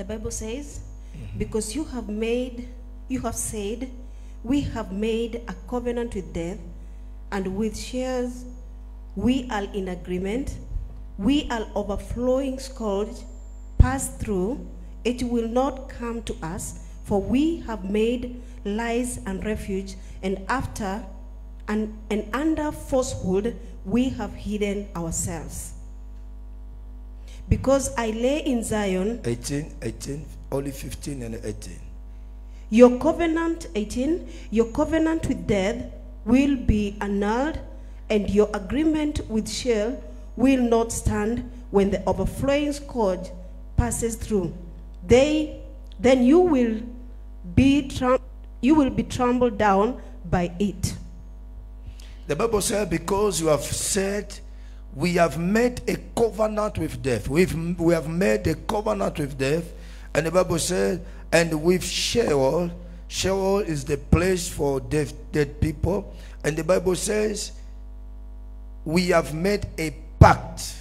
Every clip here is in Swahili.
The Bible says, because you have said, we have made a covenant with death, and with shares we are in agreement. We are overflowing scourge, pass through. It will not come to us, for we have made lies and refuge, and under falsehood we have hidden ourselves. Because I lay in Zion 18, only 15 and 18. Your covenant, 18, your covenant with death will be annulled, and your agreement with Sheol will not stand when the overflowing scourge passes through. Then you will be trampled down by it. The Bible says, because you have said, we have made a covenant with death. We have made a covenant with death. And the Bible says, and with Sheol. Sheol is the place for dead people. And the Bible says, we have made a pact.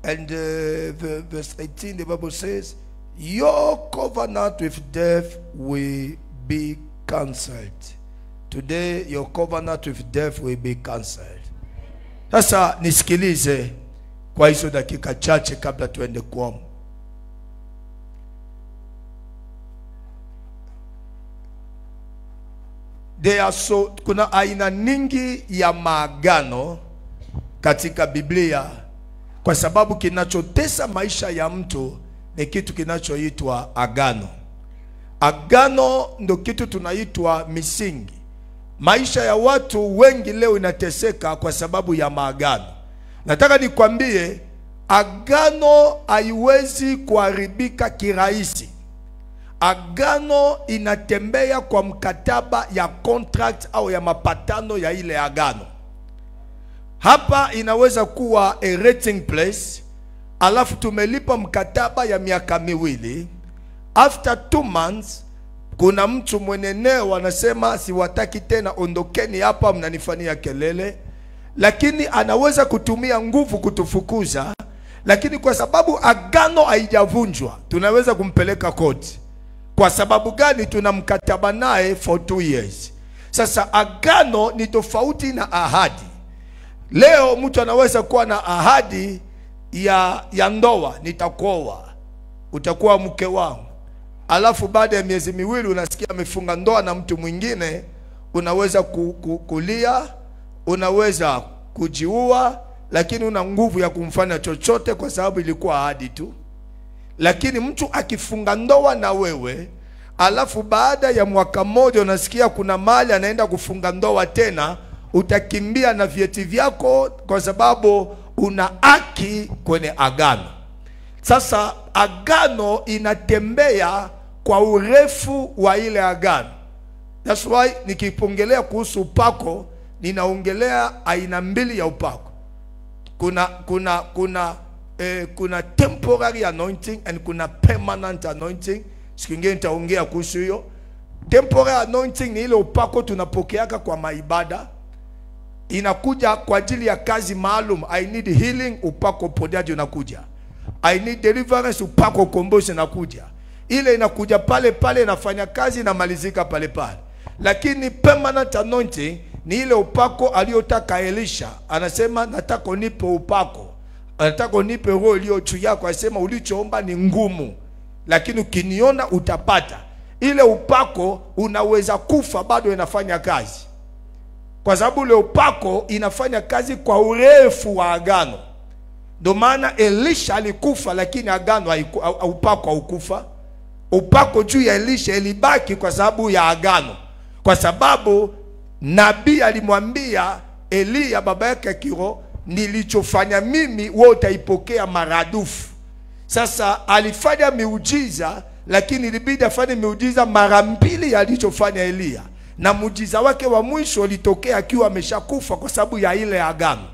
And verse 18, the Bible says, your covenant with death will be cancelled. Today, your covenant with death will be cancelled. Sasa nisikilize kwa hizo dakika chache kabla tuende kuomba. Kuna aina nyingi ya maagano katika Biblia, kwa sababu kinachotesa maisha ya mtu ni kitu kinachoitwa agano. Agano ndo kitu tunaitwa misingi. Maisha ya watu wengi leo inateseka kwa sababu ya maagano. Nataka nikwambie, agano haiwezi kuharibika kirahisi. Agano inatembea kwa mkataba ya contract au ya mapatano ya ile agano. Hapa inaweza kuwa a renting place, alafu tumelipa mkataba ya miaka miwili. After 2 months, kuna mtu mweneneo anasema siwataki tena, ondokeni hapa, mnanifanyia kelele. Lakini anaweza kutumia nguvu kutufukuza, lakini kwa sababu agano haijavunjwa, tunaweza kumpeleka koti. Kwa sababu gani? Tuna mkataba naye for 2 years. Sasa agano ni tofauti na ahadi. Leo mtu anaweza kuwa na ahadi ya ndoa, nitakuoa, utakuwa mke wangu. Alafu baada ya miezi miwili unasikia amefunga ndoa na mtu mwingine. Unaweza kulia, unaweza kujiua, lakini una nguvu ya kumfanya chochote kwa sababu ilikuwa ahadi tu. Lakini mtu akifunga ndoa na wewe, alafu baada ya mwaka mmoja unasikia kuna mali anaenda kufunga ndoa tena, utakimbia na vyeti vyako kwa sababu una haki kwenye agano. Sasa agano inatembea kwa urefu wa ile agano. That's why nikipongelea kuhusu upako, ninaongelea aina mbili ya upako. Kuna temporary anointing and kuna permanent anointing. Siku nyingine nitaongea kuhusu hiyo. Temporary anointing ni ile upako tunapokeaka kwa maibada. Inakuja kwa ajili ya kazi maalum. I need healing, upako uponyaji unakuja. I need deliverance, upako ukombozi unakuja. Ile inakuja pale pale, inafanya kazi na malizika pale pale. Lakini permanent anointing ni ile upako aliyotaka Elisha. Anasema nataka unipe upako. Anataka unipe roho iliyo juu yako. Anasema ulichoomba ni ngumu, lakini ukiniona utapata. Ile upako unaweza kufa bado inafanya kazi. Kwa sababu ile upako inafanya kazi kwa urefu wa agano. Ndio maana Elisha alikufa, lakini agano upako haukufa. Upako juu ya Elisha ilibaki kwa sababu ya agano. Kwa sababu nabii alimwambia Eliya baba yake kiroho, nilichofanya mimi wewe utaipokea maradufu. Sasa alifanya miujiza, lakini ilibidi afanye miujiza mara 2 alichofanya Eliya. Na muujiza wake wa mwisho ulitokea akiwa ameshakufa kwa sababu ya ile agano.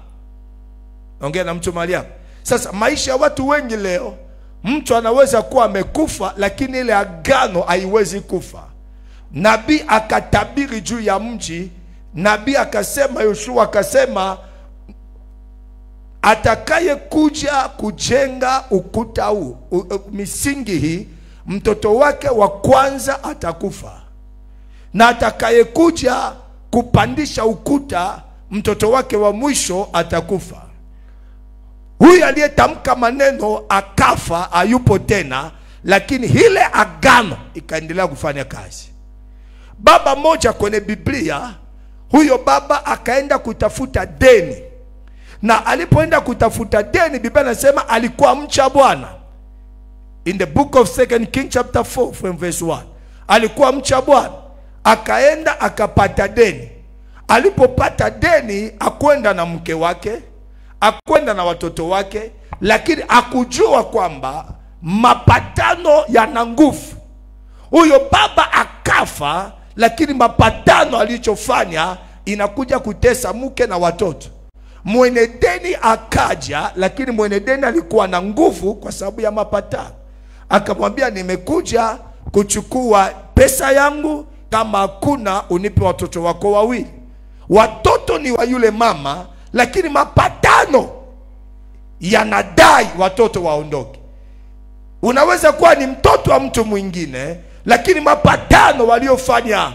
Ongea na mtu Maria. Sasa maisha ya watu wengi leo, mtu anaweza kuwa amekufa lakini ile agano haiwezi kufa. Nabii akatabiri juu ya mji. Nabii akasema, Yoshua akasema, atakaye kuja kujenga ukuta huu, misingi hii, mtoto wake wa kwanza atakufa, na atakaye kuja kupandisha ukuta, mtoto wake wa mwisho atakufa. Huyu aliyetamka maneno akafa, hayupo tena, lakini ile agano ikaendelea kufanya kazi. Baba moja kwenye Biblia, huyo baba akaenda kutafuta deni, na alipoenda kutafuta deni, Biblia inasema alikuwa mcha Bwana. In the book of 2 Kings chapter 4 from verse 1, alikuwa mcha Bwana, akaenda akapata deni. Alipopata deni, akwenda na mke wake, akwenda na watoto wake, lakini akujua kwamba mapatano yana nguvu. Huyo baba akafa, lakini mapatano alichofanya inakuja kutesa mke na watoto. Mwenye deni akaja, lakini mwenye deni alikuwa na nguvu kwa sababu ya mapatano. Akamwambia, nimekuja kuchukua pesa yangu, kama hakuna unipe watoto wako wawili. Watoto ni wa yule mama, lakini mapatano yanadai watoto waondoke. Unaweza kuwa ni mtoto wa mtu mwingine, lakini mapatano waliofanya,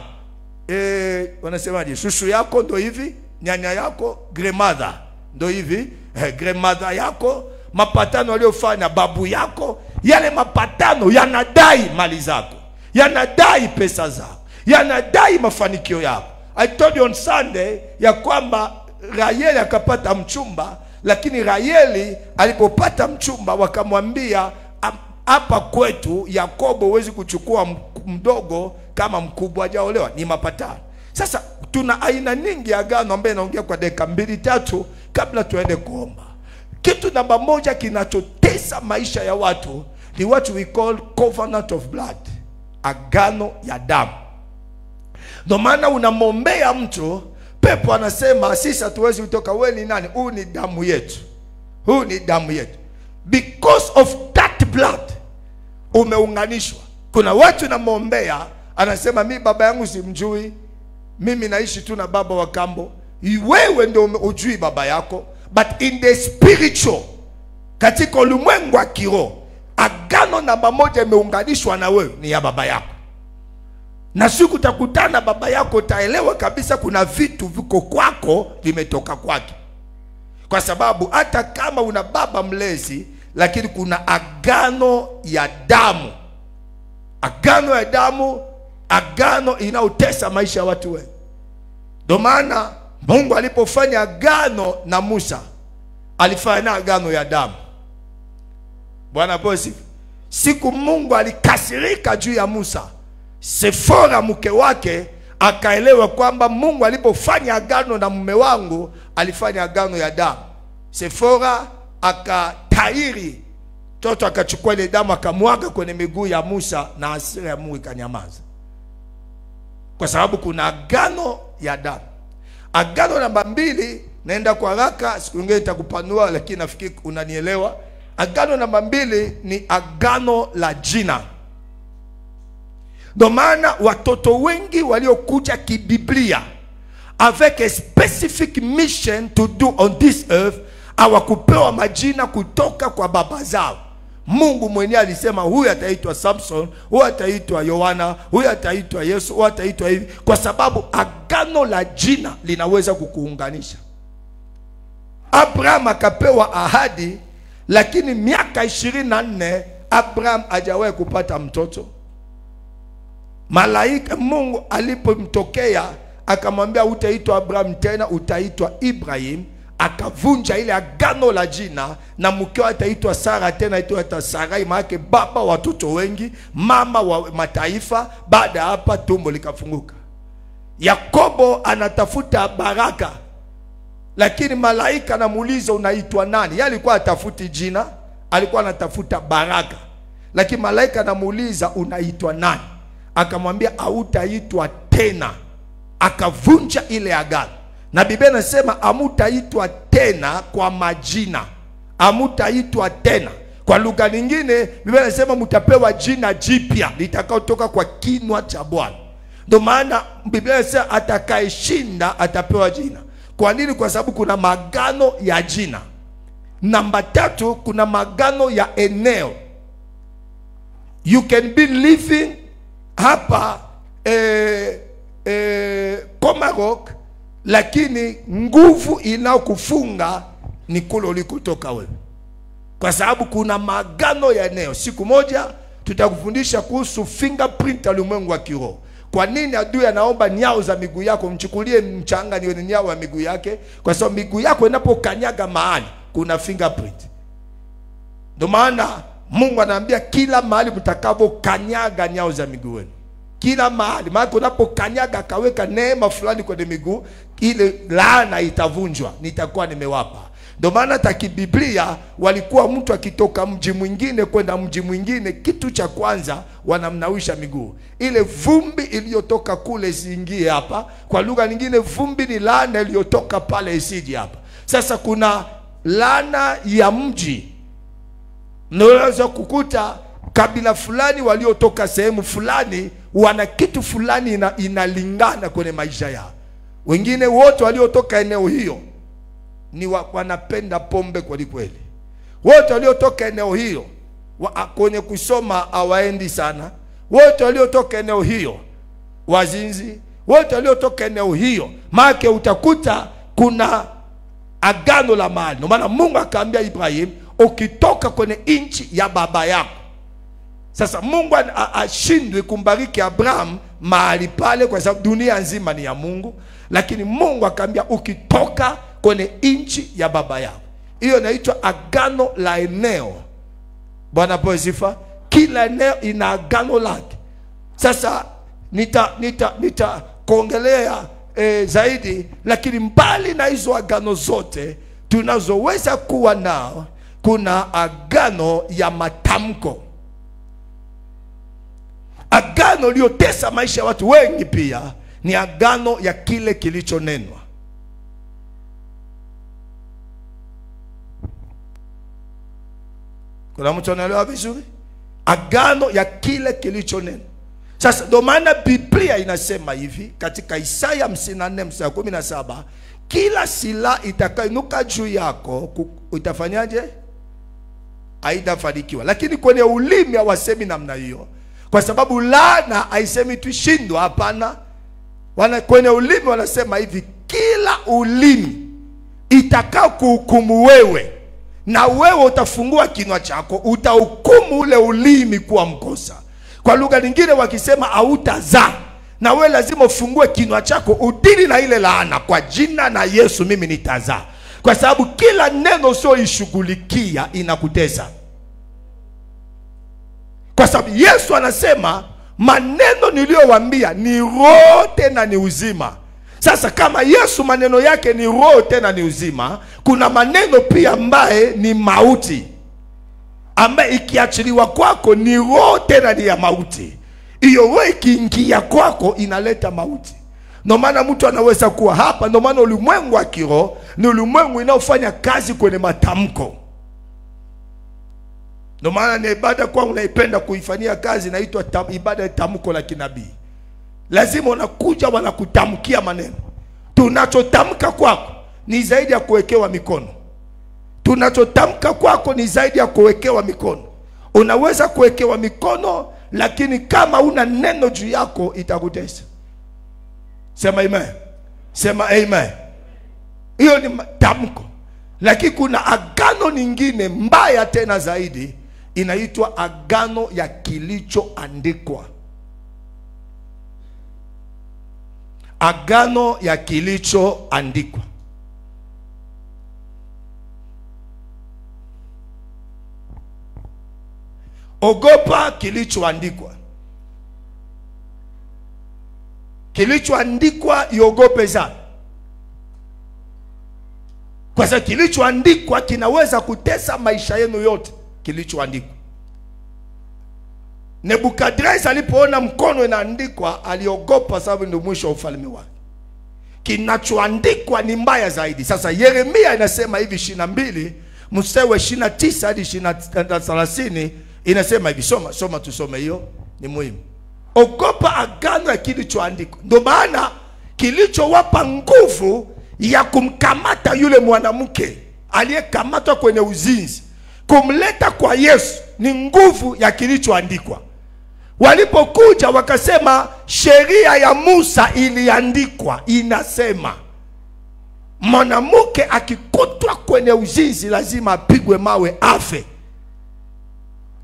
wanasemaje, shushu yako ndo hivi, nyanya yako, grandmother ndo hivi, grandmother yako, mapatano waliofanya babu yako, yale mapatano yanadai mali zako, yanadai pesa zako, yanadai mafanikio yako. I told you on Sunday ya kwamba Raheli akapata mchumba, lakini Raheli alipopata mchumba wakamwambia, hapa kwetu Yakobo huwezi kuchukua mdogo kama mkubwa hajaolewa. Ni mapatano. Sasa tuna aina nyingi ya agano ambaye naongea kwa dakika 2-3 kabla tuende kuomba. Kitu namba moja kinachotesa maisha ya watu ni what we call covenant of blood, agano ya damu. Ndio maana unamwombea mtu, pepo anasema sisi hatuwezi kutoka. Wewe ni nani? Huu ni damu yetu, huu ni damu yetu. Because of that blood umeunganishwa. Kuna watu namwombea, anasema mimi baba yangu simjui, mimi naishi tu na baba wa kambo. Wewe ndio ujui baba yako, but in the spiritual, katika ulimwengu wa kiroho, agano namba moja imeunganishwa na wewe ni ya baba yako. Na siku utakutana baba yako, utaelewa kabisa kuna vitu viko kwako vimetoka kwake. Kwa sababu hata kama una baba mlezi, lakini kuna agano ya damu. Agano ya damu, agano inautesa maisha ya watu wengi. Ndio maana Mungu alipofanya agano na Musa, alifanya agano ya damu. Bwana bosi, siku Mungu alikasirika juu ya Musa, Sefora mke wake akaelewa kwamba Mungu alipofanya agano na mume wangu, alifanya agano ya damu. Sefora akatairi toto, akachukua ile damu akamwaga kwenye miguu ya Musa, na hasira ya Mungu ikanyamaza. Kwa sababu kuna agano ya damu. Agano namba 2, naenda kwa haraka, siku nyingine nitakupanua, lakini nafikiri unanielewa. Agano namba 2 ni agano la jina. Ndio maana watoto wengi waliokuja kibiblia avec a specific mission to do on this earth, hawakupewa majina kutoka kwa baba zao. Mungu mwenyewe alisema huyu ataitwa Samson, huyu ataitwa Yohana, huyu ataitwa Yesu, huyu ataitwa hivi, kwa sababu agano la jina linaweza kukuunganisha. Abraham akapewa ahadi, lakini miaka 24 Abraham hajawahi kupata mtoto. Malaika Mungu alipomtokea akamwambia utaitwa Abraham tena, utaitwa Ibrahim. Akavunja ile agano la jina, na mkeo ataitwa Sara tena, ataitwa Sarai, maana baba watoto wengi, mama wa mataifa. Baada hapa tumbo likafunguka. Yakobo anatafuta baraka, lakini malaika anamuuliza unaitwa nani? Yeye alikuwa atafuti jina, alikuwa anatafuta baraka, lakini malaika anamuuliza unaitwa nani? Akamwambia hautaitwa tena. Akavunja ile agano. Na Biblia inasema hamutaitwa tena kwa majina, hamutaitwa tena. Kwa lugha nyingine Biblia inasema mtapewa jina jipya litakaotoka kwa kinywa cha Bwana. Ndio maana Biblia inasema atakayeshinda atapewa jina. Kwa nini? Kwa sababu kuna magano ya jina. Namba 3, kuna maagano ya eneo. You can be living hapa Komarok, lakini nguvu inayokufunga ni kule ulikotoka wewe, kwa sababu kuna maagano ya eneo. Siku moja tutakufundisha kuhusu fingerprint ya ulimwengu wa kiroho. Kwa nini adui anaomba nyao za miguu yako? Mchukulie mchanga nione nyao ya miguu yake, kwa sababu miguu yako inapokanyaga mahali kuna fingerprint. Ndio maana Mungu anaambia kila mahali mtakapokanyaga nyao za miguu yenu, kila mahali, maana unapokanyaga akaweka neema fulani kwenye miguu, ile laana itavunjwa, nitakuwa nimewapa. Ndio maana hata Biblia walikuwa mtu akitoka mji mwingine kwenda mji mwingine, kitu cha kwanza wanamnawisha miguu. Ile vumbi iliyotoka kule isiingie hapa. Kwa lugha nyingine, vumbi ni laana iliyotoka pale isije hapa. Sasa kuna laana ya mji. Unaweza kukuta kabila fulani waliotoka sehemu fulani wana kitu fulani inalingana kwenye maisha yao. Wengine wote waliotoka eneo hiyo ni wanapenda pombe kweli kweli. Wote waliotoka eneo hiyo kwenye kusoma hawaendi sana. Wote waliotoka eneo hiyo wazinzi. Wote waliotoka eneo hiyo, maana utakuta kuna agano la mahali. Ndio maana Mungu akaambia Ibrahim, ukitoka kwenye nchi ya baba yako. Sasa Mungu ashindwe kumbariki Abraham mahali pale, kwa sababu dunia nzima ni ya Mungu. Lakini Mungu akaambia ukitoka kwenye nchi ya baba yako. Hiyo inaitwa agano la eneo. Bwana posifa. Kila eneo ina agano lake. Sasa nitakuongelea zaidi, lakini mbali na hizo agano zote tunazoweza kuwa nao, kuna agano ya matamko. Agano lilotesa maisha ya watu wengi pia ni agano ya kile kilichonenwa. Kuna mtu anaelewa vizuri? Agano ya kile kilichonenwa. Sasa ndio maana Biblia inasema hivi katika Isaya 54:17, kila silaha itakayoinuka juu yako itafanyaje? Haitafanikiwa. Lakini kwenye ulimi hawasemi namna hiyo, kwa sababu laana haisemi tushindwa, hapana. Kwenye ulimi wanasema hivi, kila ulimi itakao kuhukumu wewe, na wewe utafungua kinywa chako, utahukumu ule ulimi kuwa mkosa. Kwa lugha nyingine wakisema hautazaa, na wewe lazima ufungue kinywa chako udili na ile laana. Kwa jina na Yesu mimi nitazaa, kwa sababu kila neno usioishughulikia inakutesa. Kwa sababu Yesu anasema maneno niliyowaambia ni roho tena ni uzima. Sasa kama Yesu maneno yake ni roho tena ni uzima, kuna maneno pia ambaye ni mauti, ambaye ikiachiliwa kwako ni roho tena ni ya mauti. Hiyo roho ikiingia kwako inaleta mauti. Ndio maana mtu anaweza kuwa hapa. Ndio maana ulimwengu wa kiroho ni ulimwengu inaofanya kazi kwenye matamko. Ndio maana ni ibada kwangu naipenda kuifanyia kazi, inaitwa ibada ya tamko la kinabii. Lazima unakuja wanakutamkia maneno. Tunachotamka kwako ni zaidi ya kuwekewa mikono. Tunachotamka kwako ni zaidi ya kuwekewa mikono. Unaweza kuwekewa mikono, lakini kama una neno juu yako itakutesa. Sema amen. Sema amen. Hiyo ni tamko. Lakini kuna agano nyingine mbaya tena zaidi, inaitwa agano ya kilichoandikwa. Agano ya kilichoandikwa. Ogopa kilichoandikwa. Kilichoandikwa iogope sana. Kwa sababu kilichoandikwa kinaweza kutesa maisha yenu yote. Kilichoandikwa. Nebukadneza alipoona mkono inaandikwa aliogopa, sababu ndio mwisho wa ufalme wake. Kinachoandikwa ni mbaya zaidi. Sasa Yeremia inasema hivi 22 mstari wa 29 hadi 30 inasema hivi. Soma tusome hiyo, ni muhimu. Ogopa agano ya kilichoandikwa. Ndio maana kilichowapa nguvu ya kumkamata yule mwanamke aliyekamatwa kwenye uzinzi, kumleta kwa Yesu ni nguvu ya kilichoandikwa. Walipokuja wakasema sheria ya Musa iliandikwa inasema mwanamke akikutwa kwenye uzinzi lazima apigwe mawe afe.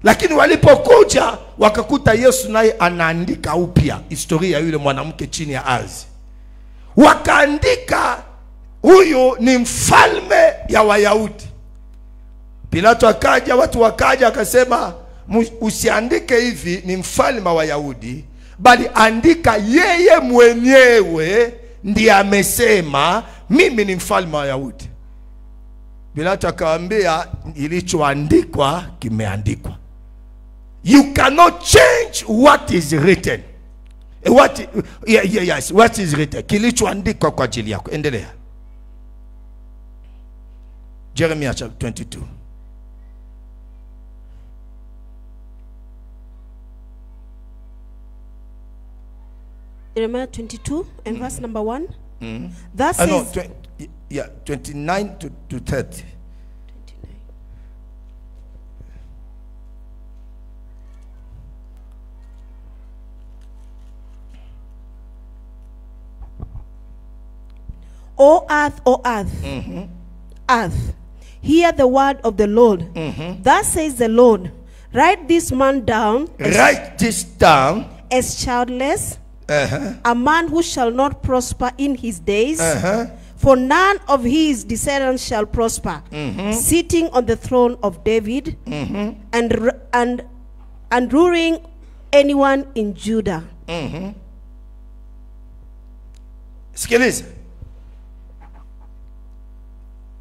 Lakini walipokuja wakakuta Yesu naye anaandika upya historia ya yule mwanamke chini ya ardhi. Wakaandika huyu ni mfalme ya Wayahudi. Pilato akaja, watu wakaja, akasema usiandike hivi ni mfalme wa Wayahudi, bali andika yeye mwenyewe ndiye amesema mimi ni mfalme wa Wayahudi. Pilato akawaambia ilichoandikwa kimeandikwa. You cannot change what is written. What is written? Kilichoandikwa kwa ajili yako. Endelea. Jeremiah chapter 22. Jeremiah 22 and verse number 1. That says, no, 29 to 30. 29. O earth, earth, hear the word of the Lord. Thus says the Lord, write this man down. Write this down. As childless, a man who shall not prosper in his days. For none of his descendants shall prosper, sitting on the throne of David, and ruling anyone in Judah. Sikiliza.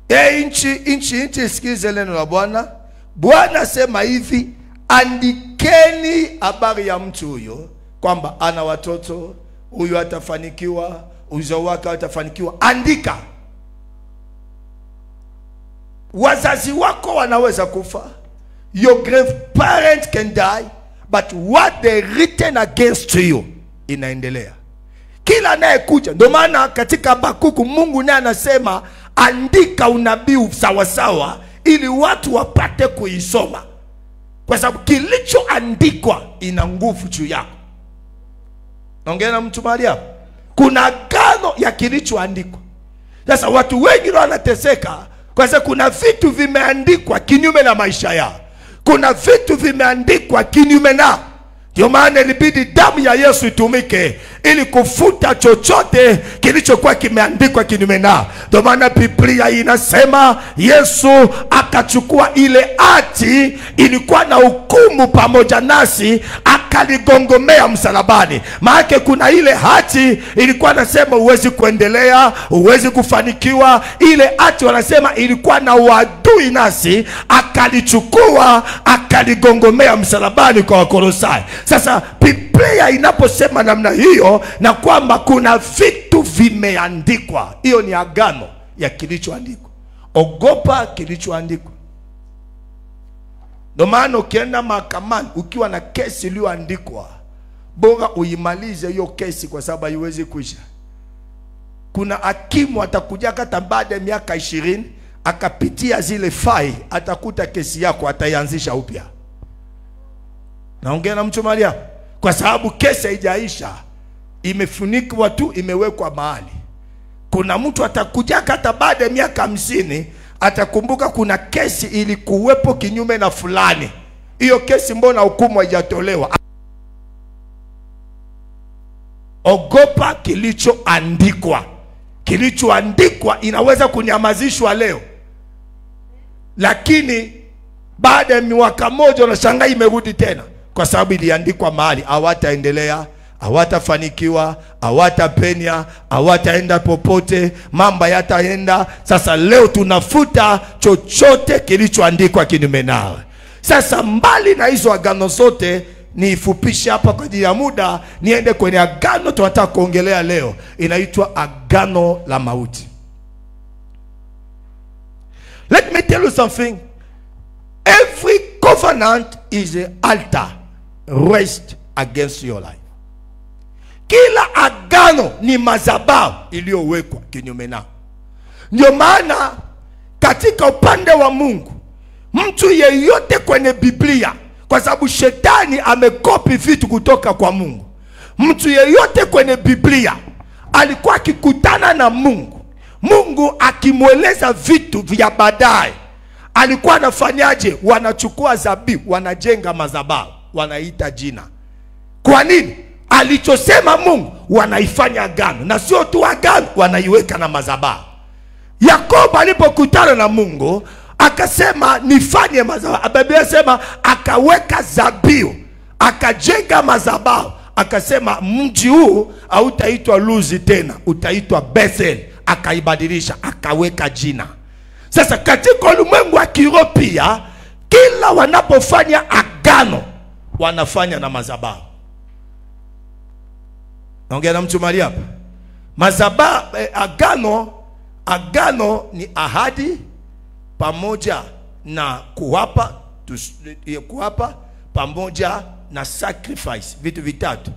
Inchi sikiliza neno la Bwana. Bwana sema hivi, andikeni habari ya mtu huyo kwamba ana watoto, huyu atafanikiwa, uzao wake atafanikiwa. Andika. Wazazi wako wanaweza kufa. Your grandparents can die, but what they written against you inaendelea. Kila anayekuja, ndio maana katika Habakuku Mungu naye anasema andika unabii sawa sawa ili watu wapate kuisoma. Kwa sababu kilichoandikwa ina nguvu juu yako. Naongea na mtu mahali hapo. Kuna agano ya kilichoandikwa. Sasa watu wengi wanateseka kwa sababu kuna vitu vimeandikwa kinyume na maisha yao. Kuna vitu vimeandikwa kinyume na. Ndio maana ilibidi damu ya Yesu itumike ili kufuta chochote kilichokuwa kimeandikwa kinyume na. Ndio maana Biblia inasema Yesu akachukua ile hati ilikuwa na hukumu pamoja nasi, akaligongomea msalabani. Maana kuna ile hati ilikuwa nasema uwezi kuendelea, uwezi kufanikiwa. Ile hati wanasema ilikuwa na uadui nasi, akalichukua akaligongomea msalabani kwa Wakolosai. Sasa Biblia inaposema namna hiyo na kwamba kuna vitu vimeandikwa, hiyo ni agano ya kilichoandikwa. Ogopa kilichoandikwa. Ndio maana ukienda mahakamani ukiwa na kesi iliyoandikwa, bora uimalize hiyo kesi kwa sababu haiwezi kuisha. Kuna hakimu atakuja hata baada ya miaka 20 akapitia zile file, atakuta kesi yako ataianzisha upya. Naongea na mtu Maria, kwa sababu kesi haijaisha, imefunikwa tu, imewekwa mahali. Kuna mtu atakuja hata baada ya miaka 50 atakumbuka kuna kesi ilikuwepo kinyume na fulani. Hiyo kesi mbona hukumu haijatolewa? Ogopa kilichoandikwa. Kilichoandikwa inaweza kunyamazishwa leo, lakini baada ya mwaka mmoja unashangaa imerudi tena, kwa sababu iliandikwa mahali. Hawataendelea, hawatafanikiwa, hawatapenya, hawataenda popote, mambo yataenda. Sasa leo tunafuta chochote kilichoandikwa kinyume nao. Sasa mbali na hizo agano zote, niifupishe hapa kwa ajili ya muda, niende kwenye agano tunataka kuongelea leo. Inaitwa agano la mauti. Let me tell you something. Every covenant is an altar raised against your life. Kila agano ni madhabahu iliyowekwa kinyume nao. Ndio maana katika upande wa Mungu, mtu yeyote kwenye Biblia, kwa sababu shetani amekopi vitu kutoka kwa Mungu, mtu yeyote kwenye Biblia alikuwa akikutana na Mungu, Mungu akimweleza vitu vya baadaye, alikuwa anafanyaje? Wanachukua zabibu, wanajenga madhabahu, wanaita jina. Kwa nini? Alichosema Mungu wanaifanya agano, na sio tu agano, wanaiweka na madhabahu. Yakobo alipokutana na Mungu akasema nifanye madhabahu, Biblia inasema akaweka zabibu, akajenga madhabahu, akasema mji huu hautaitwa Luzi tena, utaitwa Bethel. Akaibadilisha, akaweka jina. Sasa katika ulimwengu wa kiroho pia, kila wanapofanya agano wanafanya na madhabahu. Naongea na mtu mahali hapa. Madhabahu, agano ni ahadi pamoja na kuapa pamoja na sacrifice, vitu vitatu.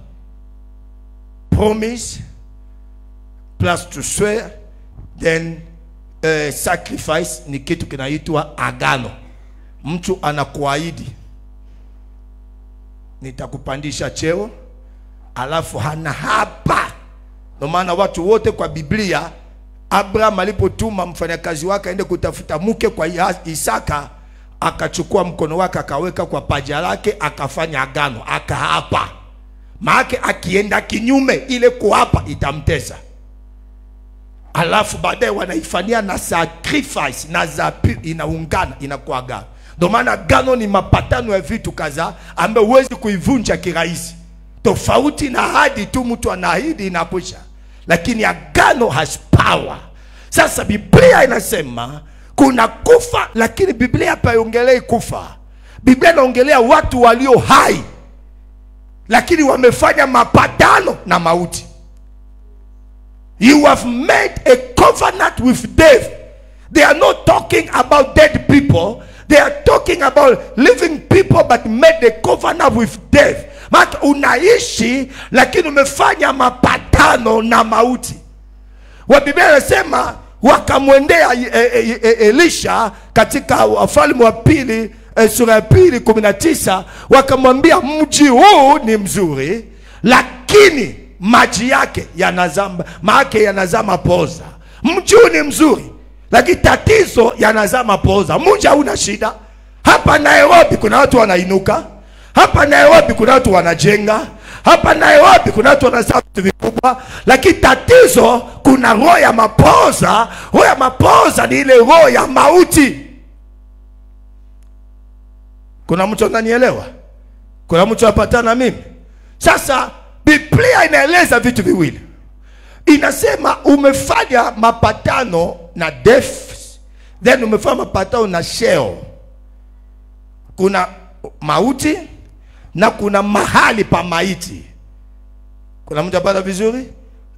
Promise plus to swear, then sacrifice ni kitu kinaitwa agano. Mtu anakuahidi nitakupandisha cheo, alafu hana hapa. Ndio maana watu wote kwa Biblia, Abraham alipotuma mfanyakazi wake aende kutafuta mke kwa Isaka, akachukua mkono wake akaweka kwa paja lake, akafanya agano, akaapa. Maana akienda kinyume, ile kuapa itamtesa. Alafu baadaye wanaifanyia na sacrifice, na zabibu inaungana, inakuwa agano. Ndio maana agano ni mapatano ya vitu kadhaa ambayo huwezi kuivunja kirahisi. Tofauti na ahadi tu, mtu anaahidi inapusha, lakini agano has power. Sasa Biblia inasema kuna kufa, lakini Biblia hapa haiongelei kufa. Biblia inaongelea watu walio hai lakini wamefanya mapatano na mauti. You have made a covenant with death. They are not talking about dead people. They are talking about living people but made a covenant with death. Maana unaishi lakini umefanya mapatano na mauti. Wa Biblia inasema wakamwendea Elisha katika Wafalme wa pili sura ya 2:19, wakamwambia mji huu ni mzuri lakini maji yake yanazama poza. Mji huu ni mzuri lakini tatizo yanazama poza. Mji hauna shida. Hapa Nairobi kuna watu wanainuka. Hapa Nairobi kuna watu wanajenga. Hapa Nairobi kuna watu wanasema vitu vikubwa, lakini tatizo kuna roho ya mapoza. Roho ya mapoza ni ile roho ya mauti. Kuna mtu ananielewa? Kuna mtu apatana mimi? Sasa Biblia inaeleza vitu viwili. Inasema umefanya mapatano na death, then umefanya mapatano na Sheol. Kuna mauti na kuna mahali pa maiti. Kuna mtu apata vizuri?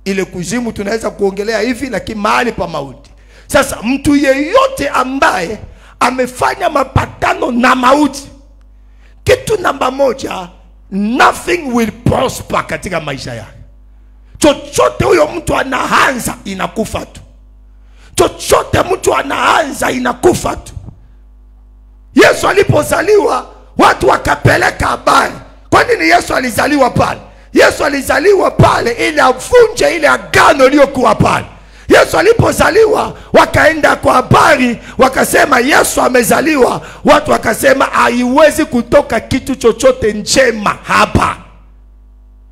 Ile kuzimu tunaweza kuongelea hivi, lakini mahali pa mauti. Sasa mtu yeyote ambaye amefanya mapatano na mauti, kitu namba moja, nothing will prosper katika maisha yake. Chochote huyo mtu anaanza inakufa tu. Chochote mtu anaanza inakufa tu. Yesu alipozaliwa watu wakapeleka habari. Kwa nini Yesu alizaliwa pale? Yesu alizaliwa pale ili avunje ile agano iliyokuwa pale. Yesu alipozaliwa wakaenda kwa habari, wakasema Yesu amezaliwa. Watu wakasema haiwezi kutoka kitu chochote njema hapa.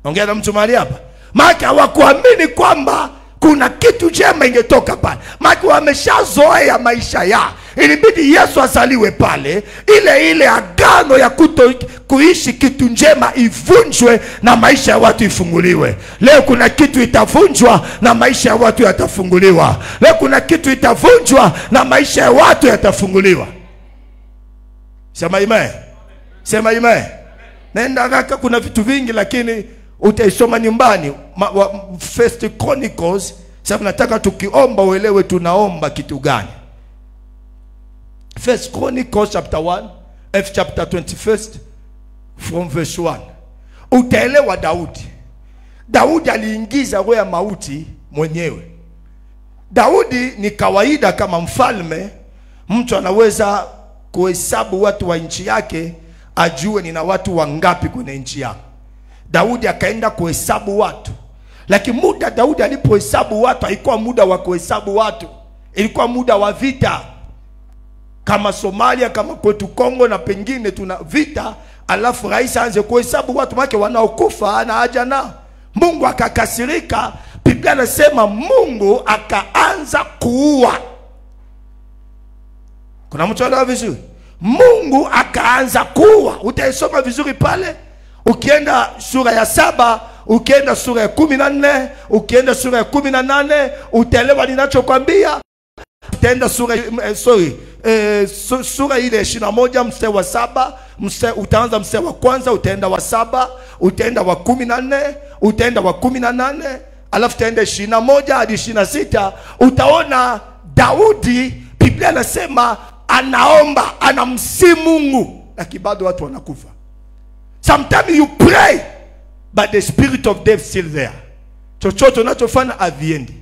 Ongea na mtu mahali hapa. Maana hawakuamini kwamba kuna kitu njema ingetoka pale. Maana wameshazoea maisha yao. Ilibidi Yesu azaliwe pale, ile agano ya kuishi kitu njema ivunjwe na maisha ya watu ifunguliwe. Leo kuna kitu itavunjwa na maisha ya watu yatafunguliwa. Leo kuna kitu itavunjwa na maisha ya watu yatafunguliwa. Sema amen. Sema amen. Nenda haraka, kuna vitu vingi lakini utaisoma nyumbani. First Chronicles, sababu nataka tukiomba uelewe tunaomba kitu gani. First Chronicles chapter 1, chapter 21 from verse 1. Utaelewa Daudi. Daudi aliingiza roho ya mauti mwenyewe. Daudi ni kawaida kama mfalme Mtu anaweza kuhesabu watu wa nchi yake, ajue nina watu wangapi kwenye nchi yake. Daudi akaenda kuhesabu watu. Lakini muda Daudi alipohesabu watu, haikuwa muda wa kuhesabu watu. Ilikuwa muda wa vita. Kama Somalia, kama kwetu Kongo na pengine tuna vita, alafu rais aanze kuhesabu watu wake wanaokufa, ana haja nao. Mungu akakasirika. Biblia inasema Mungu akaanza kuua. Kuna mtu anaelewa vizuri? Mungu akaanza kuua. Utaisoma vizuri pale. Ukienda sura ya 7, ukienda sura ya 14, ukienda sura ya 18, utaelewa ninachokwambia. Utaenda sura sura ile 21 mstari wa 7, utaanza mstari wa kwanza, utaenda wa 7, utaenda wa 14, utaenda wa 18, alafu utaenda 21 hadi 26. Utaona Daudi, Biblia inasema anaomba, anamsihi Mungu, lakini bado watu wanakufa. Sometimes you pray but the spirit of death still there. Chochote unachofanya aviendi.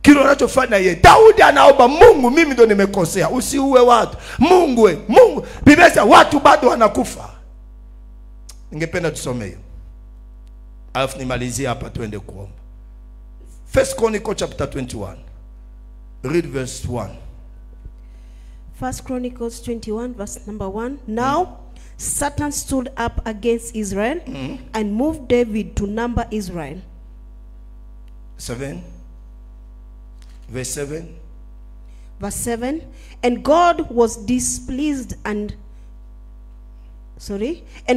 Kile unachofanya yeye. Daudi anaomba, Mungu, mimi ndo nimekosea, usiue watu. Mungu, Mungu. Biblia inasema watu bado wanakufa. Ningependa tusome hiyo. Alafu nimalizie hapa tuende kuomba. First Chronicles chapter 21. Read verse 1. First Chronicles 21 verse number 1. Now Satan stood up against Israel and moved David to number Israel. 7. Verse 7. Verse 7. And God was displeased and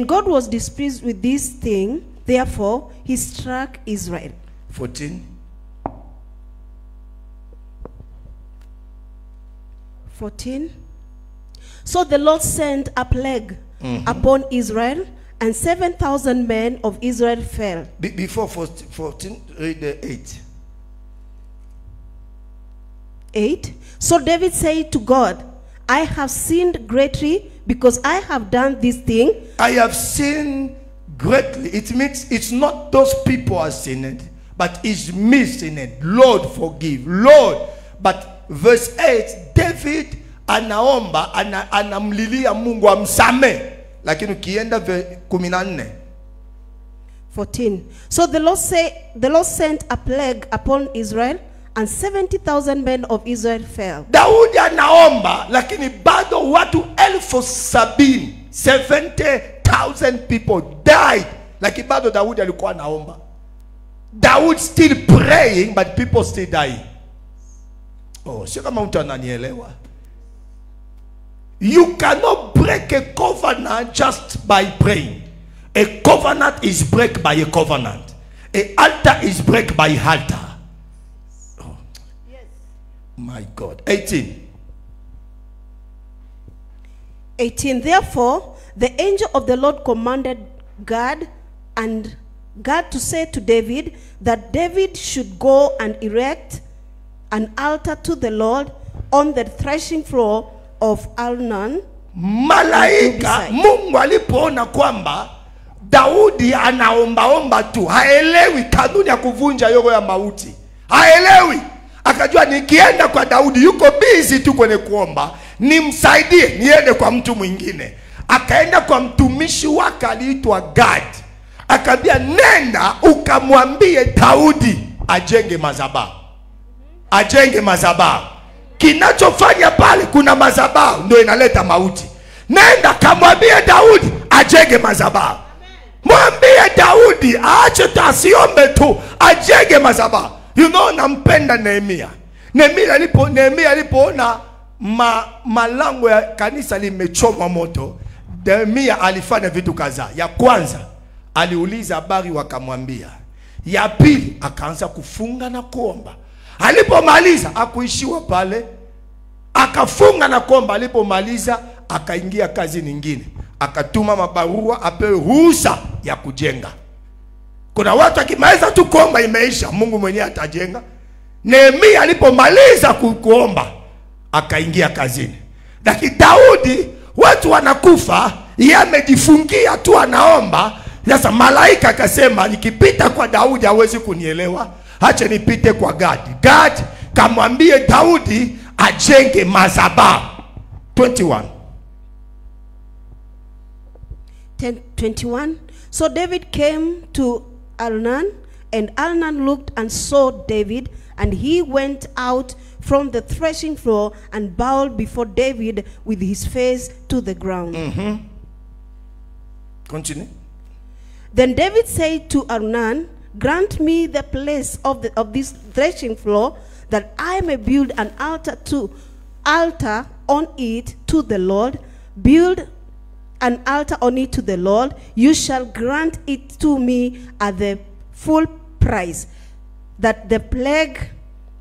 God was displeased with this thing, therefore he struck Israel. 14. 14. So the Lord sent a plague upon Israel, and 7,000 men of Israel fell. Before 14, read the 8. 8. So David said to God, I have sinned greatly because I have done this thing. I have sinned greatly. It means it's not those people are sinned, but it's me sinned. Lord, forgive. Lord. But verse 8, David anaomba, anamlilia Mungu amsame. Lakini ukienda 14. 14. So the Lord sent a plague upon Israel, and 70,000 men of Israel fell. Daudi anaomba, lakini bado watu 70,000, 70,000 people died. Lakini bado Daudi alikuwa anaomba. Daudi still praying, but people still dying. Oh, sio kama mtu ananielewa. You cannot break a covenant just by praying. A covenant is break by a covenant. A altar is break by altar. Oh. Yes. My God. 18. 18. Therefore, the angel of the Lord commanded Gad to say to David that David should go and erect an altar to the Lord on the threshing floor of Arnon. Malaika, Mungu alipoona kwamba Daudi anaombaomba tu, haelewi kanuni ya kuvunja yogo ya mauti, haelewi, akajua nikienda kwa Daudi yuko busy tu kwenye kuomba, nimsaidie niende kwa mtu mwingine. Akaenda kwa mtumishi wake aliitwa Gad, akambia nenda ukamwambie Daudi ajenge madhabahu. Ajenge madhabahu. Kinachofanya pale kuna madhabahu ndio inaleta mauti. Nenda kamwambie Daudi ajenge madhabahu. Mwambie Daudi aache tasiombe tu, ajenge madhabahu. You know, nampenda Nehemia. Nehemia alipoona malango ya kanisa limechomwa moto, Nehemia alifanya vitu kadhaa. Ya kwanza, aliuliza habari wakamwambia. Ya pili, akaanza kufunga na kuomba. Alipomaliza hakuishiwa pale, akafunga na kuomba. Alipomaliza akaingia kazi nyingine, akatuma mabarua apewe ruhusa ya kujenga. Kuna watu akimaliza tu kuomba imeisha, Mungu mwenyewe atajenga. Nehemia alipomaliza kuomba akaingia kazini. Lakini Daudi, watu wanakufa, yeye amejifungia tu anaomba. Sasa malaika akasema nikipita kwa Daudi hawezi kunielewa, acha nipite kwa Gad. Gad kamwambie Daudi ajenge madhabahu. 21. 21. So David came to Arnon, and Arnon looked and saw David, and he went out from the threshing floor and bowed before David with his face to the ground. Continue. Then David said to Arnon, grant me the place of this threshing floor, that I may build an altar on it to the Lord. Build an altar on it to the Lord. You shall grant it to me at the full price, that the plague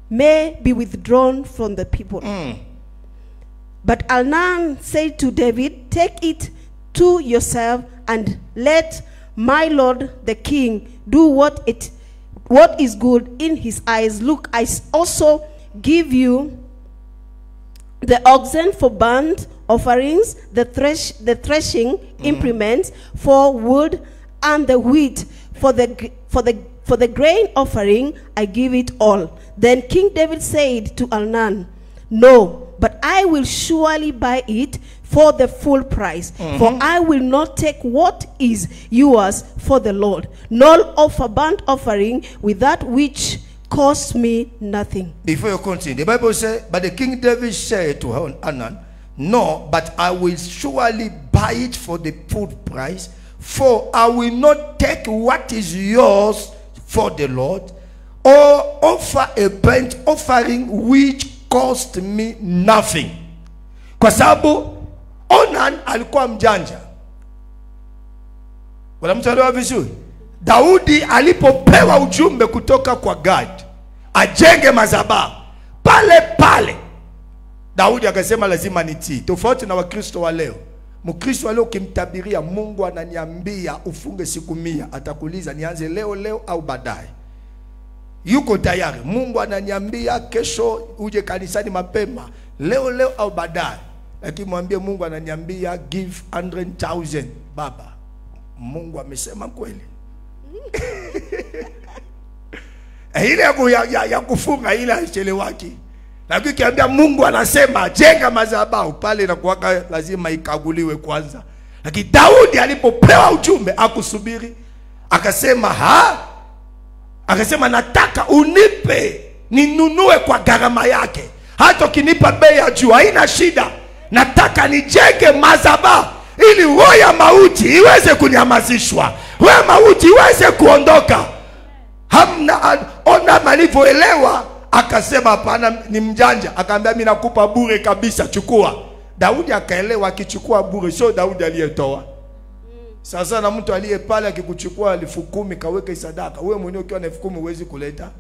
may be withdrawn from the people. But Arnon said to David, take it to yourself, and let my lord the king do what is good in his eyes. Look, I also give you the oxen for burnt offerings, the threshing implements for wood, and the wheat for the grain offering. I give it all. Then King David said to Arnon, no, but I will surely buy it for the full price, for I will not take what is yours for the Lord, nor offer burnt offering with that which costs me nothing. Before you continue, the Bible says, but the King David said to Arnon, no, but I will surely buy it for the full price, for I will not take what is yours for the Lord, or offer a burnt offering which cost me nothing. Kwa sababu Onan alikuwa mjanja. Wala mtaelewa vizuri. Daudi alipopewa ujumbe kutoka kwa God ajenge madhabahu, pale pale Daudi akasema lazima nitii. Tofauti na Wakristo wa leo. Mkristo wa leo ukimtabiria Mungu ananiambia ufunge siku 100, atakuuliza nianze leo au baadaye. Yuko tayari. Mungu ananiambia kesho uje kanisani mapema, leo au baadaye. Lakini mwambie Mungu ananiambia give 100,000, baba, Mungu amesema kweli. Ile ya kufunga ile haichelewaki. Lakini kiambia Mungu anasema jenga madhabahu, pale inakuwa lazima ikaguliwe kwanza. Lakini Daudi alipopewa ujumbe akusubiri, akasema akasema nataka unipe ninunue kwa gharama yake, hata ukinipa bei ya juu haina shida, nataka nijenge madhabahu ili roho ya mauti iweze kunyamazishwa, roho ya mauti iweze kuondoka. Hamna ona malivyoelewa, akasema hapana, ni mjanja, akaambia mimi nakupa bure kabisa, chukua. Daudi akaelewa akichukua bure, sio Daudi aliyetoa. Sasa na mtu aliye pale akikuchukua 10,000 kaweke sadaka, wewe mwenyewe ukiwa na 10,000 huwezi kuleta.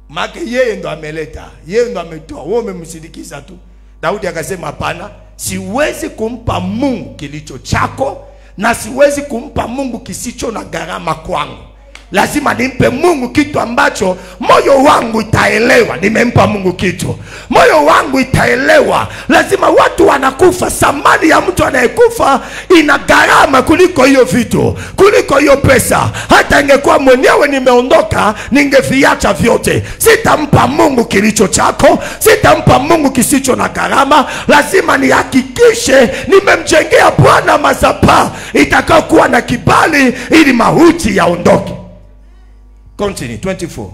Maana yeye ndo ameleta, yeye ndo ametoa, wewe umemsindikiza tu. Daudi akasema hapana, siwezi kumpa Mungu kilicho chako, na siwezi kumpa Mungu kisicho na gharama kwangu. Lazima nimpe Mungu kitu ambacho moyo wangu itaelewa nimempa Mungu kitu. Moyo wangu itaelewa. Lazima watu wanakufa, thamani ya mtu anayekufa ina gharama kuliko hiyo vitu, kuliko hiyo pesa. Hata ingekuwa mwenyewe nimeondoka, ningeviacha vyote. Sitampa Mungu kilicho chako, sitampa Mungu kisicho na gharama. Lazima nihakikishe nimemjengea Bwana madhabahu itakayokuwa na kibali ili mauti yaondoke. Continue. 24.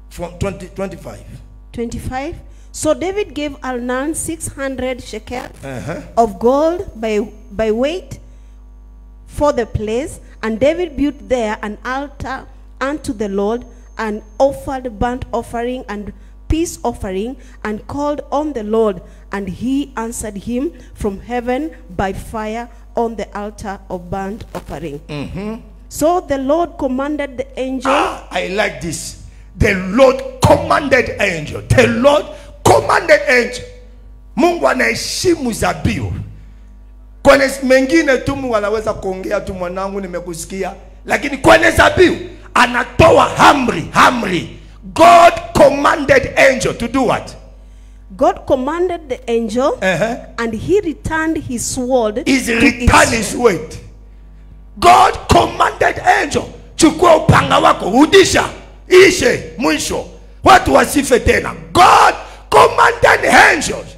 From 25. So David gave Arnon 600 shekels of gold by weight for the place, and David built there an altar unto the Lord, and offered burnt offering and peace offering, and called on the Lord, and he answered him from heaven by fire on the altar of burnt offering. So the Lord commanded the angel. I like this. The Lord commanded angel. The Lord commanded angel. Mungu anaheshimu dhabihu. Kwenye mengine tu Mungu anaweza kuongea tu, mwanangu nimekusikia, lakini kwenye dhabihu anatoa amri. God commanded angel to do what? God commanded the angel, and he returned his sword. He returned his word. God commanded angel, chukua upanga wako, rudisha, ishe, mwisho, watu wasife tena. God commanded angels.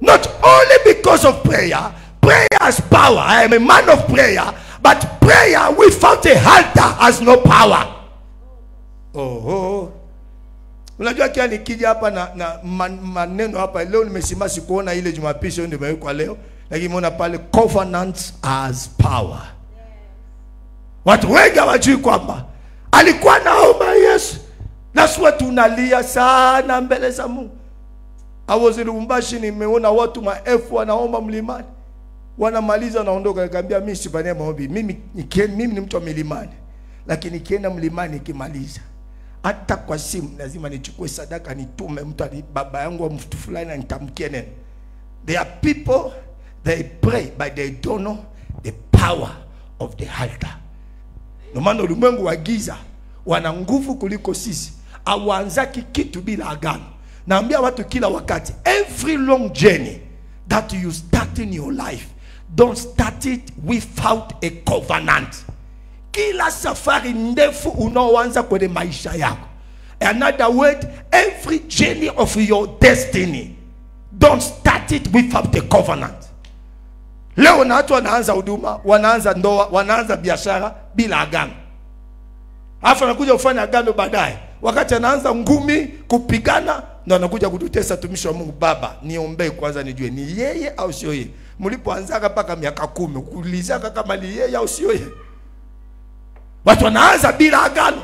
Not only because of prayer. Prayer has power. I am a man of prayer. But prayer without a altar has no power. Oh. Unajua kia nikija hapa na maneno hapa leo nimesema sikuona ile Jumapili ndio nimewekwa leo, lakini umeona pale covenant has power. Watu wengi hawajui kwamba alikuwa naomba Yesu. That's why tunalia sana mbele za Mungu. I was in Lubumbashi, nimeona watu maelfu wanaomba mlimani. Wanamaliza naondoka, nikamwambia mimi sifanye maombi. Mimi ni mtu wa milimani. Lakini nikienda mlimani nikimaliza, hata kwa simu lazima nichukue sadaka nitume mtu baba yangu wa mtu fulani nitamkie neno. There are people they pray but they don't know the power of the altar. No maana ulimwengu wa giza wana nguvu kuliko sisi. Hawaanzaki kitu bila agano. Naambia watu kila wakati, every long journey that you start in your life, don't start it without a covenant. Kila safari ndefu unaoanza kwenye maisha yako. Another word, every journey of your destiny, don't start it without a covenant. Leo na watu wanaanza huduma, wanaanza ndoa, wanaanza biashara bila agano. Alafu anakuja kufanya agano baadaye. Wakati anaanza ngumi kupigana, ndo anakuja kututesa tumishi wa Mungu. Baba, niombee kwanza nijue ni yeye au sio yeye. Mlipoanzaka mpaka miaka 10, kuulizaka kama ni yeye au sio yeye. Watu wanaanza bila agano.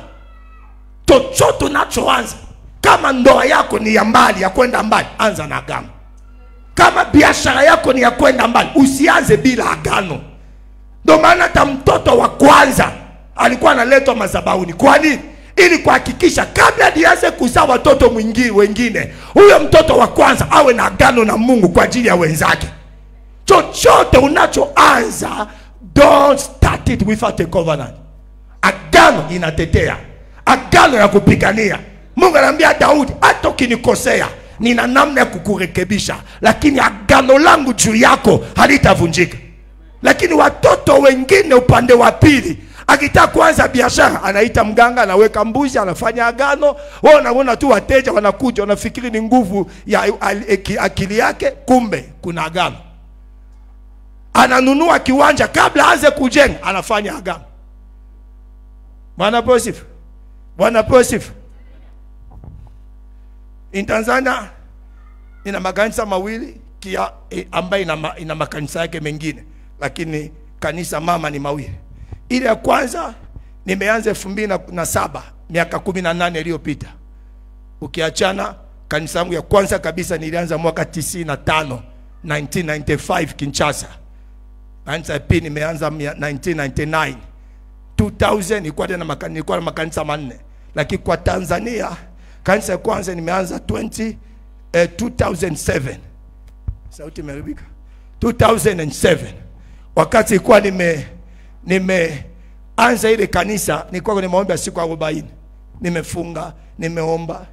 Chochote unachoanza, kama ndoa yako ni ya mbali, ya kwenda mbali, anza na agano. Kama biashara yako ni ya kwenda mbali, usianze bila agano. Ndio maana hata mtoto wa kwanza alikuwa analetwa madhabahuni. Kwa nini? Ili kuhakikisha kabla nianze kuzaa watoto wengine, huyo mtoto wa kwanza awe na agano na Mungu kwa ajili ya wenzake. Chochote unachoanza, don't start it without a covenant. Agano inatetea, agano ya kupigania. Mungu anambia Daudi, hata ukinikosea nina namna ya kukurekebisha, lakini agano langu juu yako halitavunjika. Lakini watoto wengine upande wa pili, akitaka kuanza biashara anaita mganga, anaweka mbuzi, anafanya agano. Wao wanaona tu wateja wanakuja, wanafikiri ni nguvu ya akili yake, kumbe kuna agano. Ananunua kiwanja, kabla aanze kujenga anafanya agano. Bwana posifu. Bwana posifu. In Tanzania ina makanisa mawili ambayo ina makanisa yake mengine, lakini kanisa mama ni mawili. Ile ya kwanza nimeanza 2007, miaka 18 iliyopita. Ukiachana kanisa yangu ya kwanza kabisa nilianza mwaka 95, 1995 Kinshasa. Kanisa ya pili nimeanza 1999. 2000 nilikuwa na makanisa manne. Lakini kwa Tanzania kanisa ya kwanza nimeanza 2007. Sauti imeharibika. 2007. Wakati ilikuwa nimeanza ile kanisa, nilikuwa nimeomba siku 40. Nimefunga, nimeomba.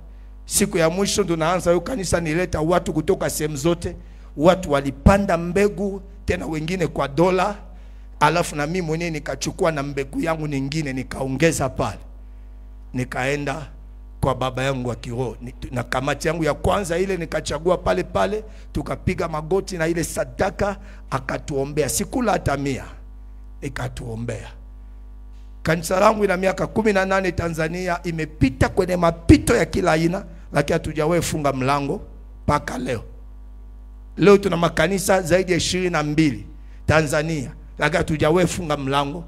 Siku ya mwisho ndo naanza hiyo kanisa, nileta watu kutoka sehemu zote. Watu walipanda mbegu, tena wengine kwa dola. Alafu na mimi mwenyewe nikachukua na mbegu yangu nyingine nikaongeza pale. Nikaenda kwa baba yangu wa kiroho na kamati yangu ya kwanza ile nikachagua pale pale, tukapiga magoti na ile sadaka akatuombea. Sikula hata 100, ikatuombea. Kanisa langu ina miaka 18 Tanzania, imepita kwenye mapito ya kila aina, lakini hatujawahi funga mlango mpaka leo. Leo tuna makanisa zaidi ya 22 Tanzania, lakini hatujawahi funga mlango.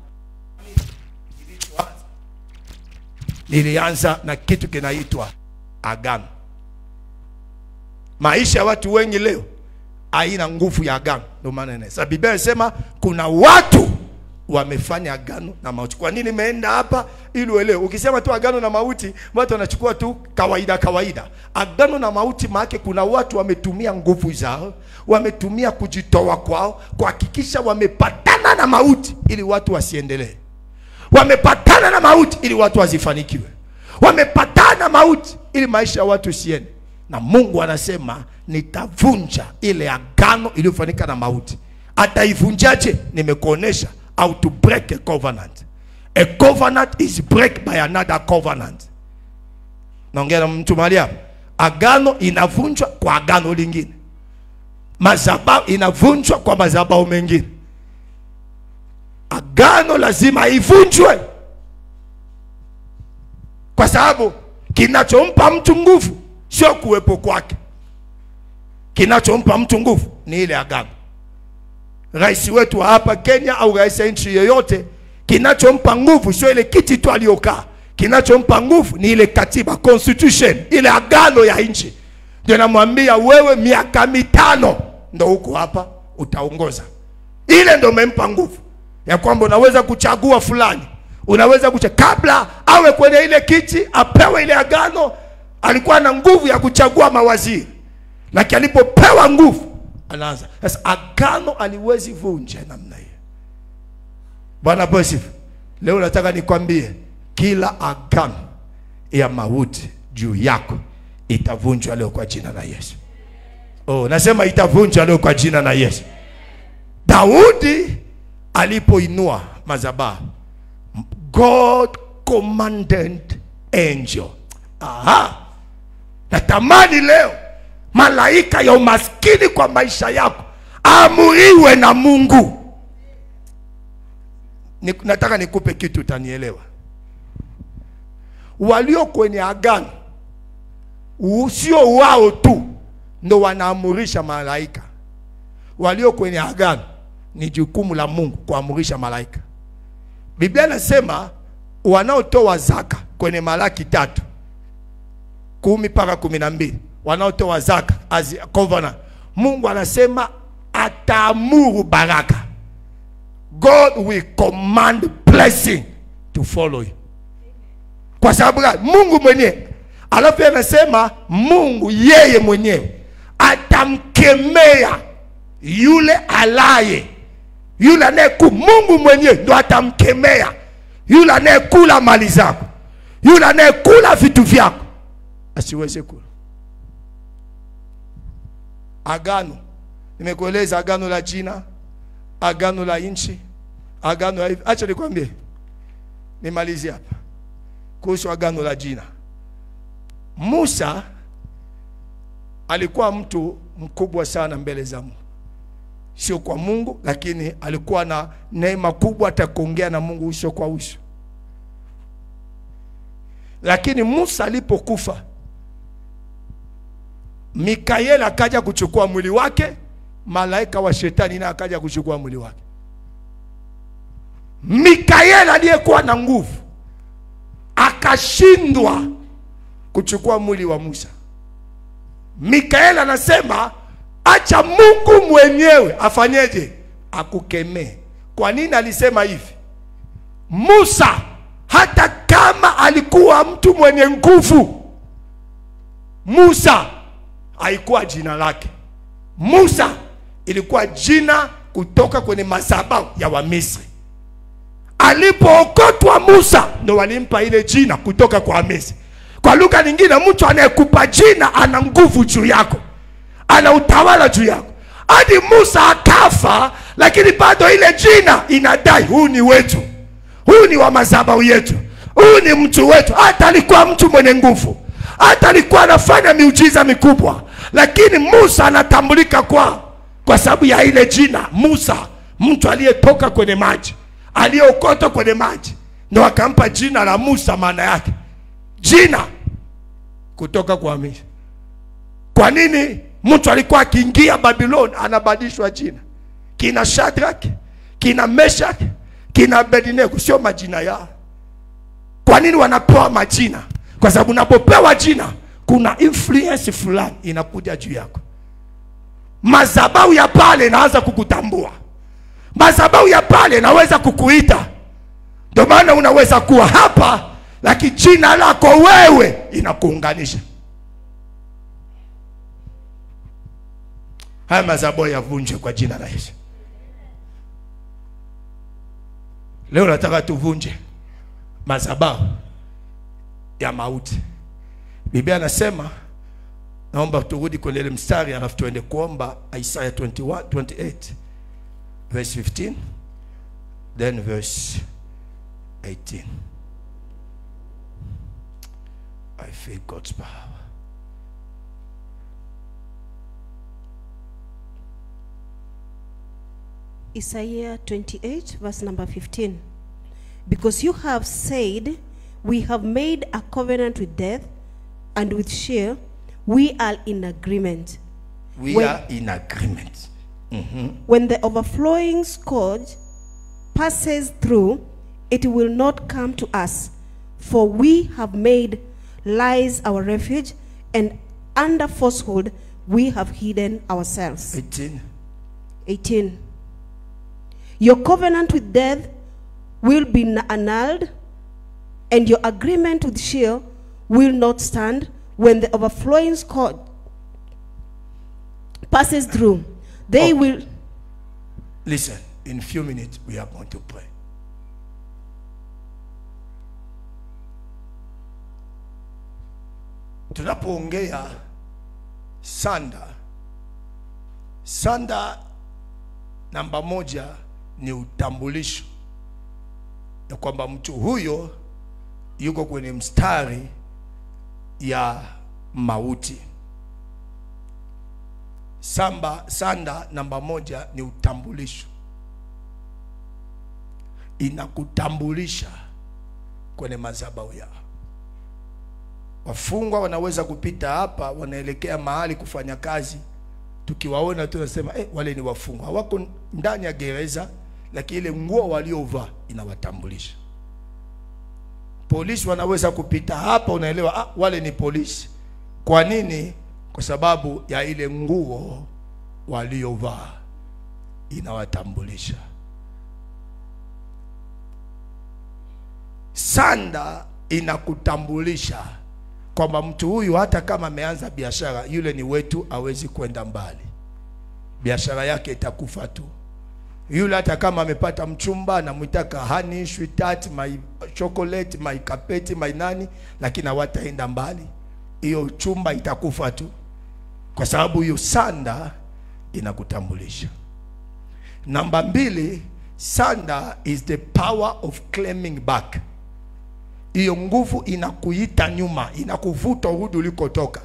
Nilianza na kitu kinaitwa agano. Maisha ya watu wengi leo haina nguvu ya agano. Ndio maana sababu Biblia inasema kuna watu wamefanya agano na mauti. Kwa nini nimeenda hapa? Ili uelewe. Ukisema tu agano na mauti, watu wanachukua tu kawaida. Agano na mauti maana kuna watu wametumia nguvu zao, wametumia kujitoa kwao kuhakikisha wamepatana na mauti ili watu wasiendelee. Wamepatana na mauti ili watu wasifanikiwe. Wamepatana na mauti ili maisha ya watu siende. Na Mungu anasema nitavunja ile agano iliyofanyika na mauti. Ataivunjaje? Nimekuonesha how to break a covenant. A covenant is break by another covenant. Naongea na mtu mahali hapa. agano inavunjwa kwa agano lingine. Madhabahu inavunjwa kwa madhabahu mengine. Agano lazima ivunjwe, kwa sababu kinachompa mtu nguvu sio kuwepo kwake. Kinachompa mtu nguvu ni ile agano. Rais wetu wa hapa Kenya au rais wa nchi yoyote, kinachompa nguvu sio ile kiti tu aliyokaa. Kinachompa nguvu ni ile katiba, constitution, ile agano ya nchi. Ndio namwambia wewe, miaka 5 ndio huko hapa utaongoza. Ile ndio mempa nguvu ya kwamba unaweza kuchagua fulani, unaweza kabla awe kwenye ile kiti apewe ile agano. Alikuwa na nguvu ya kuchagua mawaziri, lakini alipopewa nguvu anaanza. Sasa agano aliwezi vunja namna hiyo. Bwana posifu. Leo nataka nikwambie kila agano ya mauti juu yako itavunjwa leo kwa jina la Yesu. Oh, nasema itavunjwa leo kwa jina la Yesu. Daudi alipoinua madhabahu, God commanded angel. Natamani leo malaika ya umaskini kwa maisha yako amuriwe na Mungu. Nataka nikupe kitu utanielewa. Walio kwenye agano sio wao tu ndo wanaamurisha malaika. Walio kwenye agano ni jukumu la Mungu kuamurisha malaika. Biblia inasema wanaotoa zaka kwenye Malaki 3:10-12, wanaotoa zaka as covenant, Mungu anasema ataamuru baraka. God will command blessing to follow you. Kwa sababu Mungu mwenyewe, alafu anasema Mungu yeye mwenyewe atamkemea yule alaye, yule Mungu mwenyewe ndo atamkemea yule anayekula mali zako, yule anayekula vitu vyako asiweze kula. Agano, nimekueleza agano la jina, agano la nchi, agano la hivi. Acha nikwambie, nimalizie hapa kuhusu agano la jina. Musa alikuwa mtu mkubwa sana mbele za Mungu. Sio kwa Mungu, lakini alikuwa na neema kubwa atakuongea na Mungu uso kwa uso. Lakini Musa alipokufa, Mikaeli akaja kuchukua mwili wake, malaika wa shetani na akaja kuchukua mwili wake. Mikaeli aliyekuwa na nguvu akashindwa kuchukua mwili wa Musa. Mikaeli anasema acha Mungu mwenyewe afanyeje? Akukemee. Kwa nini alisema hivi? Musa hata kama alikuwa mtu mwenye nguvu, Musa haikuwa jina lake. Musa ilikuwa jina kutoka kwenye madhabahu ya Wamisri. Alipookotwa Musa ndo walimpa ile jina kutoka kwa Misri. Kwa lugha nyingine, mtu anayekupa jina ana nguvu juu yako, ana utawala juu yako. Hadi Musa akafa, lakini bado ile jina inadai huyu ni wetu, huyu ni wa madhabahu yetu, huyu ni mtu wetu. Hata alikuwa mtu mwenye nguvu, hata alikuwa anafanya miujiza mikubwa, lakini Musa anatambulika kwa sababu ya ile jina. Musa, mtu aliyetoka kwenye maji, aliyeokotwa kwenye maji, ndio akampa jina la Musa. Maana yake jina kutoka kwa Misri. Kwa nini mtu alikuwa akiingia Babylon anabadilishwa jina? Kina Shadrach, kina Meshach, kina Abednego sio majina yao. Kwa nini wanapewa majina? Kwa sababu unapopewa jina kuna influence fulani inakuja juu yako. Madhabahu ya pale inaanza kukutambua. Madhabahu ya pale inaweza kukuita. Ndio maana unaweza kuwa hapa, lakini jina lako wewe inakuunganisha. Haya madhabahu yavunjwe kwa jina la Yesu. Leo nataka tuvunje madhabahu ya mauti. Biblia anasema, naomba turudi kwenye ile mstari alafu tuende kuomba Isaiah 28 verse 15 then verse 18. I feel God's power. Isaiah 28, verse number 15. Because you have said, we have made a covenant with death, and with Sheol, we are in agreement. We are in agreement. When the overflowing scourge passes through, it will not come to us. For we have made lies our refuge, and under falsehood we have hidden ourselves. 18. Your covenant with death will be annulled, and your agreement with Sheol will not stand when the overflowing scourge passes through. They will... Listen, in a few minutes we are going to pray. Tunapoongea sanda namba moja ni utambulisho ya kwamba mtu huyo yuko kwenye mstari ya mauti. Sanda namba moja ni utambulisho. Inakutambulisha kwenye madhabahu yao. Wafungwa wanaweza kupita hapa, wanaelekea mahali kufanya kazi. Tukiwaona tunasema wale ni wafungwa. Hawako ndani ya gereza, lakini ile nguo waliovaa inawatambulisha. Polisi wanaweza kupita hapa, unaelewa wale ni polisi. Kwa nini? Kwa sababu ya ile nguo waliovaa inawatambulisha. Sanda inakutambulisha kwamba mtu huyu hata kama ameanza biashara, yule ni wetu, hawezi kwenda mbali. Biashara yake itakufa tu. Yule hata kama amepata mchumba na mwitaka honey, sweetheart, my chocolate, my kapeti, my nani, lakini hawataenda mbali. Hiyo chumba itakufa tu. Kwa sababu hiyo sanda inakutambulisha. Namba 2, sanda is the power of claiming back. Hiyo nguvu inakuita nyuma, inakuvuta urudi ulikotoka.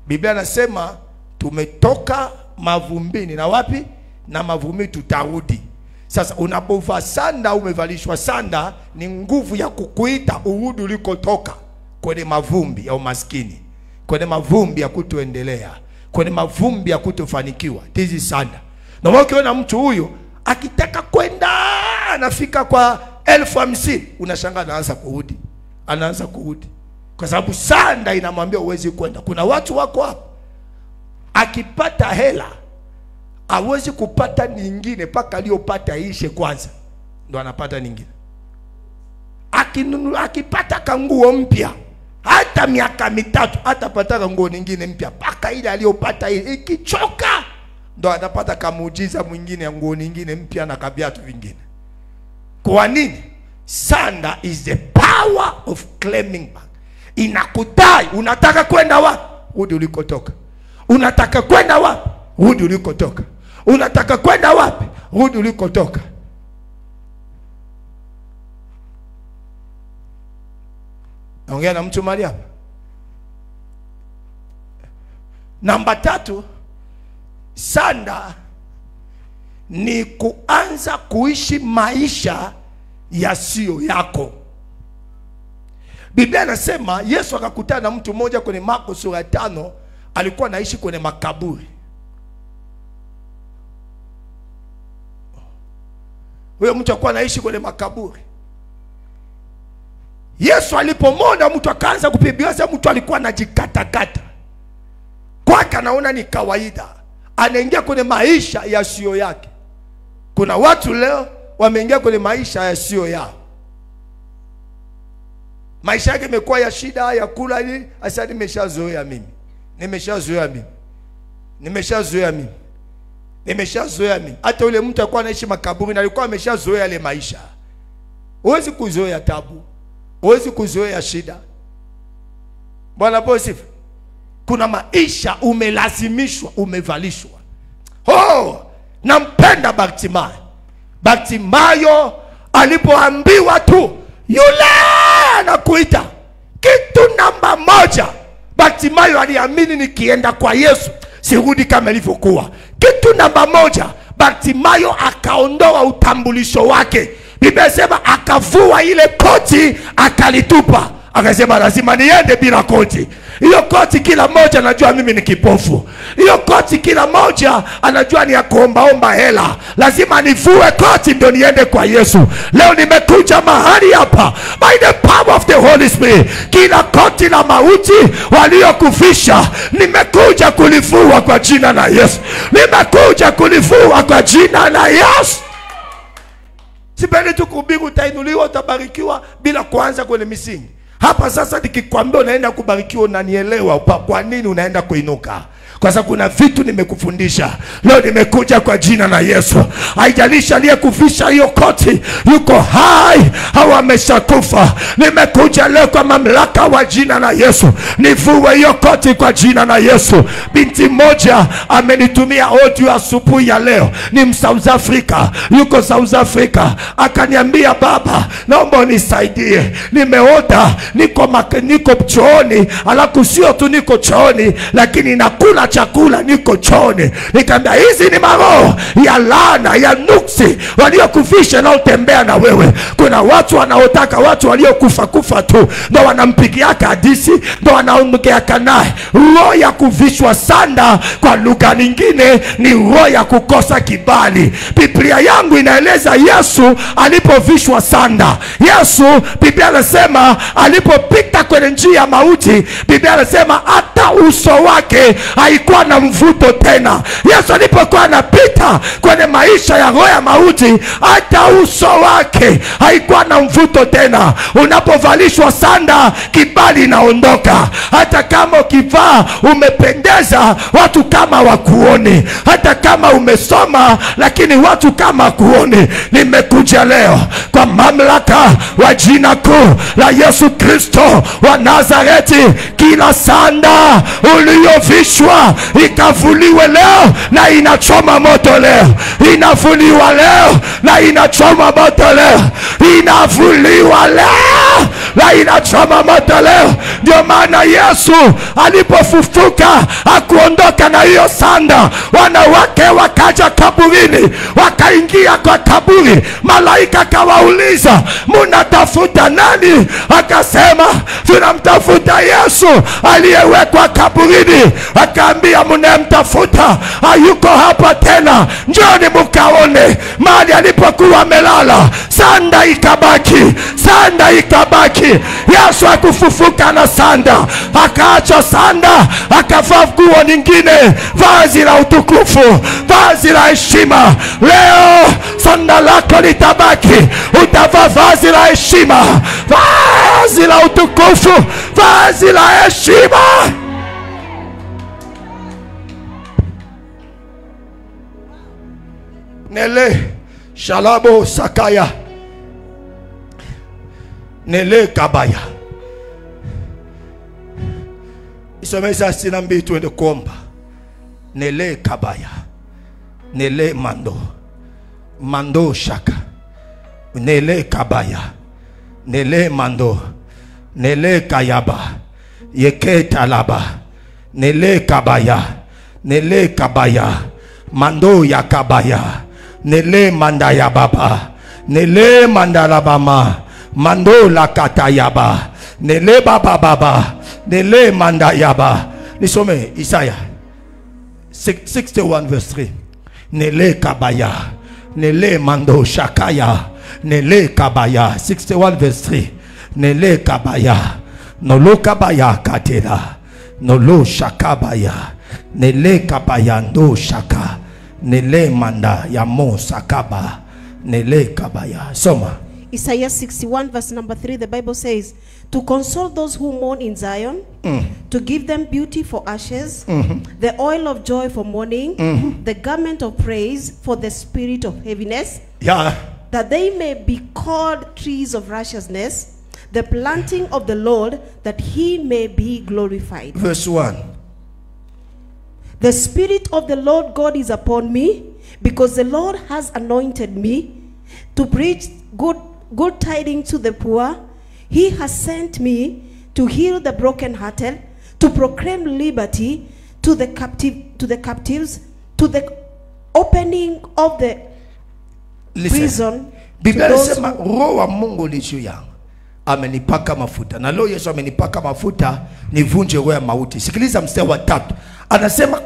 Biblia inasema tumetoka mavumbini, na wapi? Na mavumbi tutarudi. Sasa unapovaa sanda, umevalishwa sanda, ni nguvu ya kukuita urudi ulikotoka, kwenye mavumbi ya umaskini, kwenye mavumbi ya kutoendelea, kwenye mavumbi ya kutofanikiwa. This is sanda. Na ukiona mtu huyo akitaka kwenda anafika kwa 50,000, unashangaa anaanza kurudi. Kwa sababu sanda inamwambia uwezi kwenda. Kuna watu wako hapo, akipata hela hawezi kupata nyingine paka aliyopata ishe kwanza, ndo anapata nyingine. Akipata kanguo mpya, hata miaka 3 atapata nguo nyingine mpya paka ile aliyopata ikichoka, ndo atapata kamuujiza mwingine ya nguo nyingine mpya na kabiatu vingine. Kwa nini? Sanda is the power of claiming back. Inakudai, unataka kwenda wapi? Rudi ulikotoka. Unataka kwenda wapi? Rudi ulikotoka. Unataka kwenda wapi? Rudi ulikotoka. Naongea na mtu mahali hapa. Namba 3, sanda ni kuanza kuishi maisha yasiyo yako. Biblia inasema Yesu akakutana na mtu mmoja kwenye Marko sura 5, alikuwa anaishi kwenye makaburi. Huyo mtu alikuwa anaishi kwenye makaburi. Yesu alipomwona mtu akaanza kupibiwa, sasa mtu alikuwa anajikatakata. Kwake anaona ni kawaida. Anaingia kwenye maisha yasiyo yake. Kuna watu leo wameingia kwenye maisha yasiyo yao. Maisha yake imekuwa ya shida, ya kula nini, asa nimeshazoea mimi. Hata yule mtu alikuwa anaishi makaburi na alikuwa ameshazoea yale maisha. Huwezi kuzoea tabu. Huwezi kuzoea shida. Bwana posifu. Kuna maisha umelazimishwa, umevalishwa. Nampenda Bartimayo alipoambiwa tu yule anakuita, kitu namba 1, Bartimayo aliamini nikienda kwa Yesu sirudi kama ilivyokuwa. Kitu namba 1, Bartimayo akaondoa utambulisho wake. Biblia inasema akavua ile koti akalitupa. Akasema lazima niende bila koti. Hiyo koti kila moja anajua mimi ni kipofu. Hiyo koti kila moja anajua ni ya kuombaomba hela. Lazima nivue koti ndio niende kwa Yesu. Leo nimekuja mahali hapa by the power of the Holy Spirit. Kila koti la mauti waliokufisha nimekuja kulivua kwa jina la Yesu. Nimekuja kulivua kwa jina la Yesu. Sipendi tu kuhubiri utainuliwa utabarikiwa bila kuanza kwenye misingi. Hapa sasa nikikwambia unaenda kubarikiwa unanielewa kwa nini unaenda kuinuka. Kwa sababu kuna vitu nimekufundisha. Leo nimekuja kwa jina la Yesu. Haijalishi aliyekufisha hiyo koti yuko hai au ameshakufa. Nimekuja leo kwa mamlaka wa jina la Yesu. Nivue hiyo koti kwa jina la Yesu. Binti moja amenitumia audio asubuhi ya leo. Ni South Africa. Yuko South Africa. Akaniambia, baba, naomba unisaidie. Nimeota niko chooni, alafu sio tu niko chooni lakini nakula chakula niko chooni. Nikamwambia hizi ni maroho ya laana ya nuksi waliokufisha na utembea na wewe. Kuna watu wanaotaka watu waliokufa kufa tu ndio wanampigia hadithi, ndio wanaongea naye. Roho ya kuvishwa sanda kwa lugha nyingine ni roho ya kukosa kibali. Biblia yangu inaeleza Yesu alipovishwa sanda. Yesu, Biblia inasema alipopita kwenye njia ya mauti, Biblia inasema hata uso wake haikuwa na mvuto tena. Yesu alipokuwa anapita kwenye maisha ya roho ya mauti, hata uso wake haikuwa na mvuto tena. Unapovalishwa sanda, kibali inaondoka. Hata kama ukivaa umependeza, watu kama wakuone. Hata kama umesoma, lakini watu kama kuone. Nimekuja leo kwa mamlaka wa jina kuu la Yesu Kristo wa Nazareti. Kila sanda uliyovishwa ikavuliwe leo na inachoma moto leo. Inavuliwa leo na inachoma moto leo. Inavuliwa leo na inachoma moto leo. Ndio maana Yesu alipofufuka hakuondoka na hiyo sanda. Wanawake wakaja kaburini, wakaingia kwa kaburi. Malaika kawauliza, mnatafuta nani? Akasema, tunamtafuta Yesu aliyewekwa kaburini. Akaambia, mnamtafuta hayuko hapa tena, njoni mkaone mahali alipokuwa amelala. Sanda ikabaki, sanda ikabaki. Yesu akufufuka na sanda, akaacha sanda, akavaa nguo nyingine, vazi la utukufu, vazi la heshima. Leo sanda lako litabaki, utavaa vazi la heshima, vazi la utukufu, vazi la heshima. Nele shalabo sakaya, nele kabaya. Isomeza sina mbili tuende kuomba. Nele kabaya, nele mando shaka, nele kabaya, nele mando, nele kayaba, yeke talaba, nele kabaya, nele kabaya, mando ya kabaya, nele manda ya baba, nele manda la bama, mando la katayaba, nele baba, nele manda yaba. Nisome Isaiah 61 verse 3. Nele kabaya, nele mando shakaya, nele kabaya. 61 verse 3. Nele kabaya, nolo kabaya katera, nolo shakabaya, nele kabaya ndo shaka, nele manda yamo sakaba, nele kabaya. Soma Isaiah 61 verse number 3. The Bible says, to console those who mourn in Zion, to give them beauty for ashes, the oil of joy for mourning, the garment of praise for the spirit of heaviness, that they may be called trees of righteousness, the planting of the Lord, that he may be glorified. Verse 1. The Spirit of the Lord God is upon me, because the Lord has anointed me to preach good tidings to the poor. He has sent me to heal the brokenhearted, to proclaim liberty to the captives, to the opening of the prison. Biblia inasema roho wa Mungu ni juu yangu, amenipaka mafuta. Na leo Yesu amenipaka mafuta nivunje roho ya mauti. Sikiliza mstari wa 3. Anasema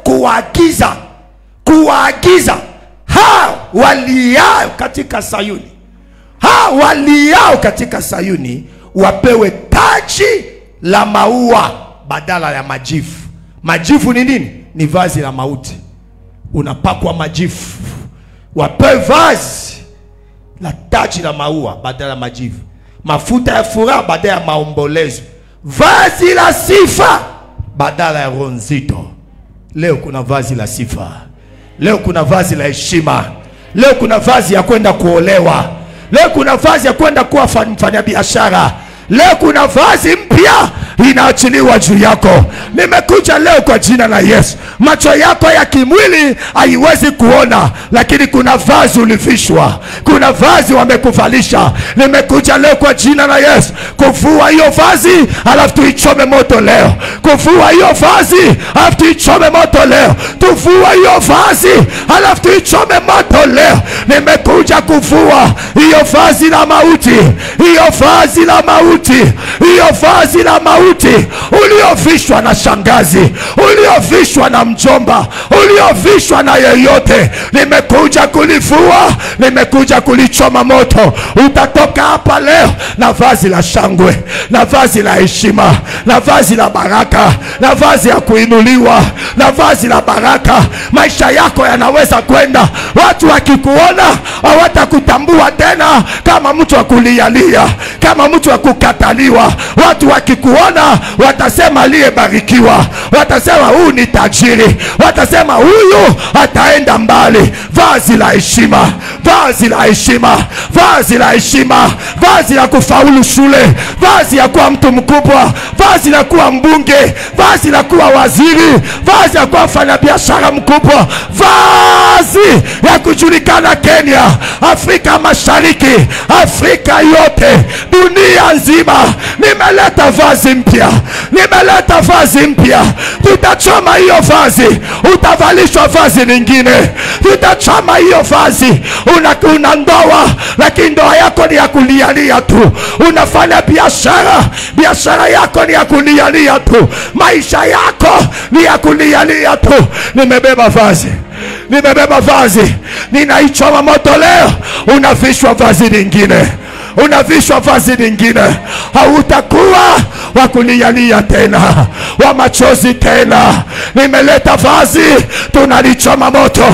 kuwaagiza hao waliao katika Sayuni, hao waliao katika Sayuni wapewe taji la maua badala ya majivu. Majivu ni nini? Ni vazi la mauti. Unapakwa majivu, wapewe vazi la taji la maua badala ya majivu. Mafuta ya furaha badala ya maombolezo. Vazi la sifa badala ya roho nzito. Leo kuna vazi la sifa. Leo kuna vazi la heshima. Leo kuna vazi ya kwenda kuolewa. Leo kuna vazi ya kwenda kuwa mfanyabiashara. Leo kuna vazi mpya inaachiliwa juu yako. Nimekuja leo kwa jina la Yesu. Macho yako ya kimwili haiwezi kuona, lakini kuna vazi ulivishwa. Kuna vazi wamekuvalisha. Nimekuja leo kwa jina la Yesu kuvua hiyo vazi, alafu tuichome moto leo. Kuvua hiyo vazi, alafu tuichome moto leo. Tuvua hiyo vazi, alafu tuichome moto leo. Nimekuja kuvua hiyo vazi la mauti. Hiyo vazi la mauti. Hiyo vazi la mauti uliovishwa na shangazi, uliovishwa na mjomba, uliovishwa na yeyote. Nimekuja kulivua, nimekuja kulichoma moto. Utatoka hapa leo na vazi la shangwe, na vazi la heshima, na vazi la baraka, na vazi ya kuinuliwa, na vazi la baraka. Maisha yako yanaweza kwenda, watu wakikuona hawatakutambua tena kama mtu wa kulialia, kama mtu wa kukataliwa. Watu wakikuona watasema aliyebarikiwa, watasema huyu ni tajiri, watasema huyu ataenda mbali. Vazi la heshima, vazi la heshima, vazi la heshima, vazi la kufaulu shule, vazi ya kuwa mtu mkubwa, vazi la kuwa mbunge, vazi la kuwa waziri, vazi la kuwa mfanyabiashara mkubwa, vazi ya kujulikana Kenya, Afrika Mashariki, Afrika yote, dunia nzima. Nimeleta vazi mpya, nimeleta vazi mpya. Tutachoma hiyo vazi, utavalishwa vazi lingine. Tutachoma hiyo vazi. Una ndoa, lakini ndoa yako ni ya kulialia tu. Unafanya biashara, biashara yako ni ya kulialia tu. Maisha yako ni ya kulialia tu. Nimebeba vazi, nimebeba vazi, ninaichoma moto leo. Unavishwa vazi lingine, unavishwa vazi lingine. Hautakuwa wa kulialia tena, wa machozi tena. Nimeleta vazi, tunalichoma moto.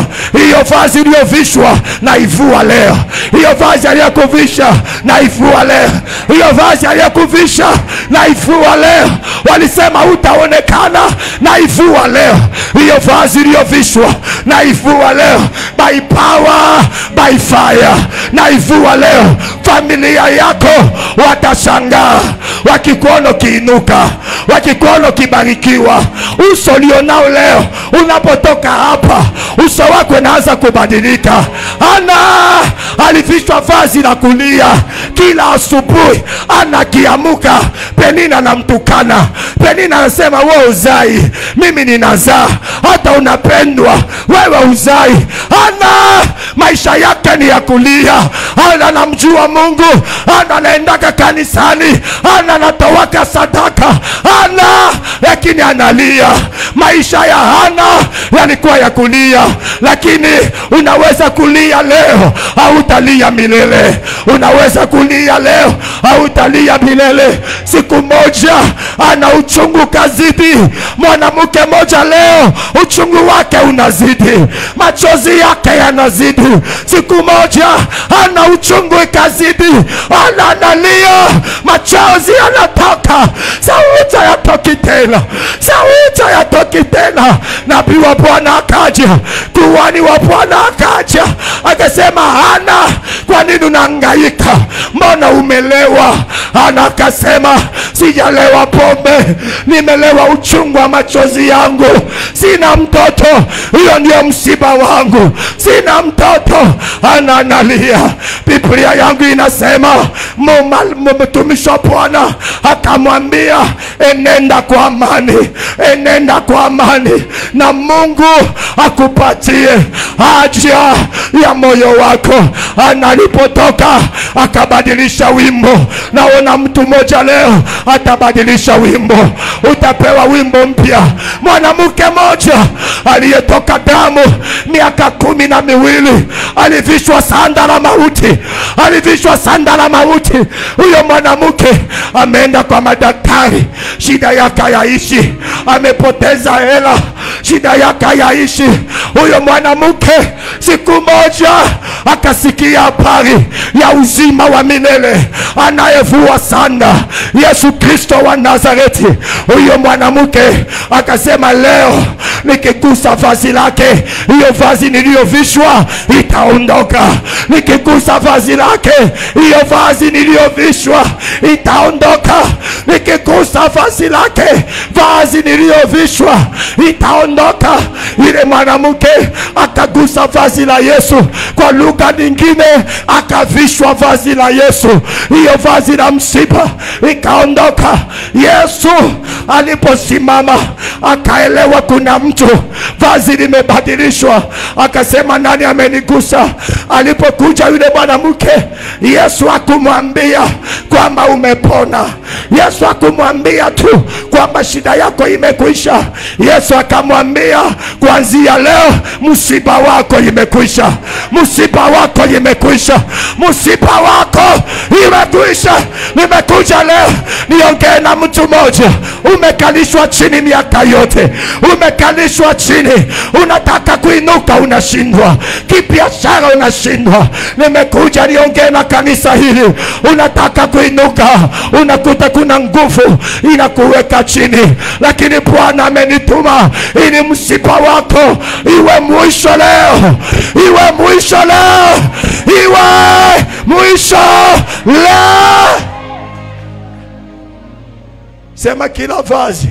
Hiyo vazi iliyovishwa na ivua leo. Hiyo vazi aliyokuvisha na ivua leo. Hiyo vazi aliyokuvisha na ivua leo. Walisema utaonekana, na ivua leo. Hiyo vazi iliyovishwa na ivua leo. By power, by fire, na ivua leo. Familia yako watashangaa wakikuona kiinuka, wakikuona kibarikiwa. Uso ulionao leo, unapotoka hapa, uso wako unaanza kubadilika. Ana alivishwa vazi la kulia. Kila asubuhi anakiamuka, Penina anamtukana. Penina anasema wewe uzai, mimi ninazaa. Hata unapendwa, wewe uzai. Ana maisha yake ni ya kulia. Ana anamjua Mungu, ana anaendaka kanisani, ana anatowaka sadaka, ana lakini analia. Maisha ya Hana yalikuwa ya kulia, lakini unaweza kulia leo, hautalia milele. Unaweza kulia leo, hautalia milele. Siku moja ana uchungu kazidi. Mwanamke moja leo uchungu wake unazidi, machozi yake yanazidi. Siku moja ana uchungu kazidi, analia, machozi yanatoka, sauti hayatoki tena, sauti hayatoki tena. Nabii wa Bwana akaja, kuhani wa Bwana akaja, akasema Hana, kwa nini unahangaika? Mbona umelewa? Hana akasema sijalewa pombe, nimelewa uchungu wa machozi yangu. Sina mtoto, hiyo ndio msiba wangu. Sina mtoto. Hana analia. Biblia yangu inasema mtumishi wa Bwana akamwambia, enenda enenda kwa amani, enenda kwa amani, na Mungu akupatie haja ya moyo wako. Analipotoka akabadilisha wimbo. Naona mtu mmoja leo atabadilisha wimbo. Utapewa wimbo mpya. Mwanamke mmoja aliyetoka damu miaka 12 alivishwa sanda la mauti, alivishwa sanda la mauti. Huyo mwanamke ameenda kwa madaktari, shida yake yaishi. Amepoteza hela, shida yake yaishi. Huyo mwanamke siku moja akasikia habari ya uzima wa milele anayevua sanda, Yesu Kristo wa Nazareti. Huyo mwanamke akasema, leo nikigusa vazi lake, hiyo vazi niliyovishwa itaondoka. Nikigusa vazi lake, hiyo vazi niliyovishwa itaondoka. Nikigusa vazi lake, vazi niliyovishwa itaondoka. Ile mwanamke akagusa vazi la Yesu. Kwa lugha nyingine, akavishwa vazi la Yesu. Hiyo vazi la msiba ikaondoka. Yesu aliposimama akaelewa kuna mtu vazi limebadilishwa. Akasema, nani amenigusa? Alipokuja yule mwanamke, Yesu hakumwambia kwamba umepona. Yesu hakumwambia tu kwamba shida yako imekwisha. Yesu akamwambia, kuanzia leo msiba wako imekwisha. Msiba wako imekwisha. Msiba wako imekwisha. Nimekuja leo niongee na mtu mmoja. Umekalishwa chini miaka yote. Umekalishwa chini. Unataka kuinuka unashindwa. Kibiashara unashindwa. Nimekuja niongee na kanisa hili. Unataka kuinuka, unakuta kuna nguvu inakuweka chini. Lakini Bwana amenituma ili msiba wako iwe mwisho leo. Iwe mwisho leo. Iwe mwisho leo. Sema, kila vazi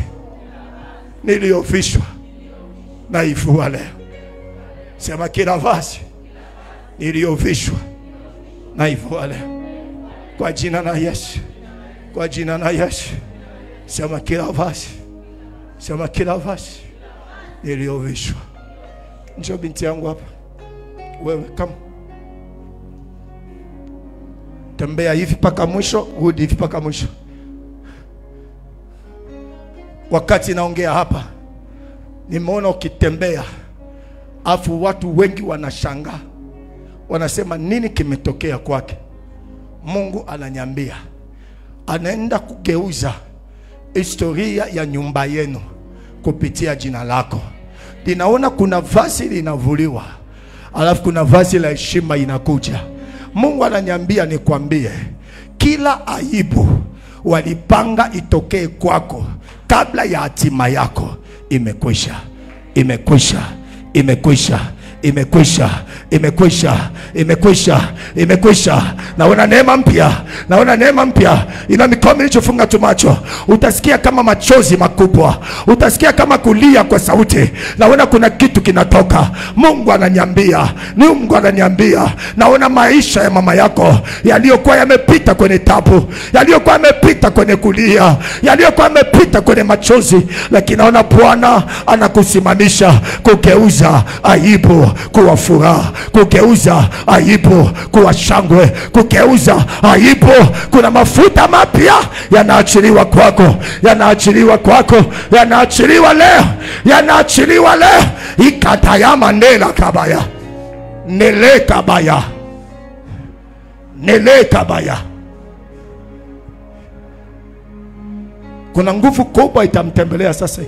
niliyovishwa na ivua leo. Sema, kila vazi niliyovishwa na ivua leo. Kwa jina la Yesu. Kwa jina la Yesu. Sema, kila vazi. Sema, kila vazi niliyovishwa. Njoo binti yangu hapa. Wewe kama tembea hivi paka mwisho, rudi hivi paka mwisho. Wakati naongea hapa, nimeona ukitembea, afu watu wengi wanashangaa. Wanasema, nini kimetokea kwake? Mungu ananiambia anaenda kugeuza historia ya nyumba yenu kupitia jina lako. Ninaona kuna vazi linavuliwa, alafu kuna vazi la heshima inakuja. Mungu ananiambia nikwambie, kila aibu walipanga itokee kwako kabla ya hatima yako imekwisha. Imekwisha. Imekwisha. Imekwisha. Imekwisha. Imekwisha. Imekwisha. Naona neema mpya. Naona neema mpya. Ina mikono ilichofunga tu macho. Utasikia kama machozi makubwa. Utasikia kama kulia kwa sauti. Naona kuna kitu kinatoka. Mungu ananiambia. Mungu ananiambia. Naona maisha ya mama yako yaliyokuwa yamepita kwenye tabu, yaliyokuwa yamepita kwenye kulia, yaliyokuwa yamepita kwenye machozi, lakini naona Bwana anakusimamisha kugeuza aibu kuwa furaha, kugeuza aibu kuwa shangwe, kugeuza aibu. Kuna mafuta mapya yanaachiliwa kwako, yanaachiliwa kwako, yanaachiliwa leo, yanaachiliwa leo. Ikatayama nela kabaya, nele kabaya, nele kabaya. Kuna nguvu kubwa itamtembelea sasa.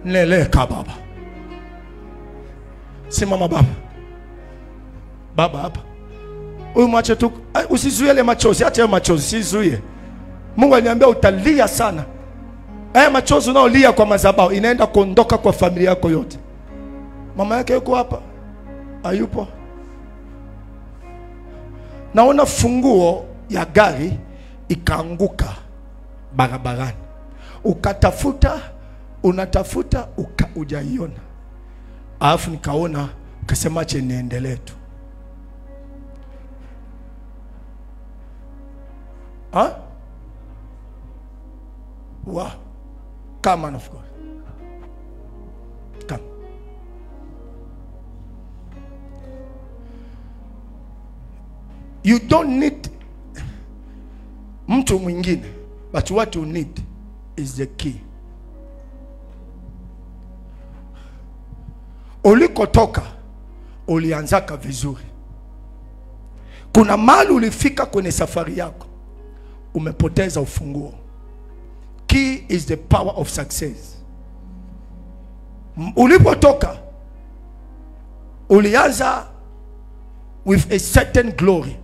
Neleka baba. Simama baba. Baba hapa. Huyu macho tu, usizuie ile machozi, acha machozi, usizuie. Mungu aliniambia utalia sana. Haya machozi unaolia kwa madhabahu inaenda kuondoka kwa familia yako yote. Mama yake yuko hapa? Hayupo? Naona funguo ya gari ikaanguka barabarani. Ukatafuta, unatafuta, hujaiona. Alafu nikaona, ukasema acha niendelee tu. Wow. Come, man of God. Come. You don't need mtu mwingine, but what you need is the key. Ulikotoka ulianzaka vizuri. Kuna mahali ulifika kwenye safari yako, umepoteza ufunguo. Key is the power of success. Ulipotoka ulianza with a certain glory,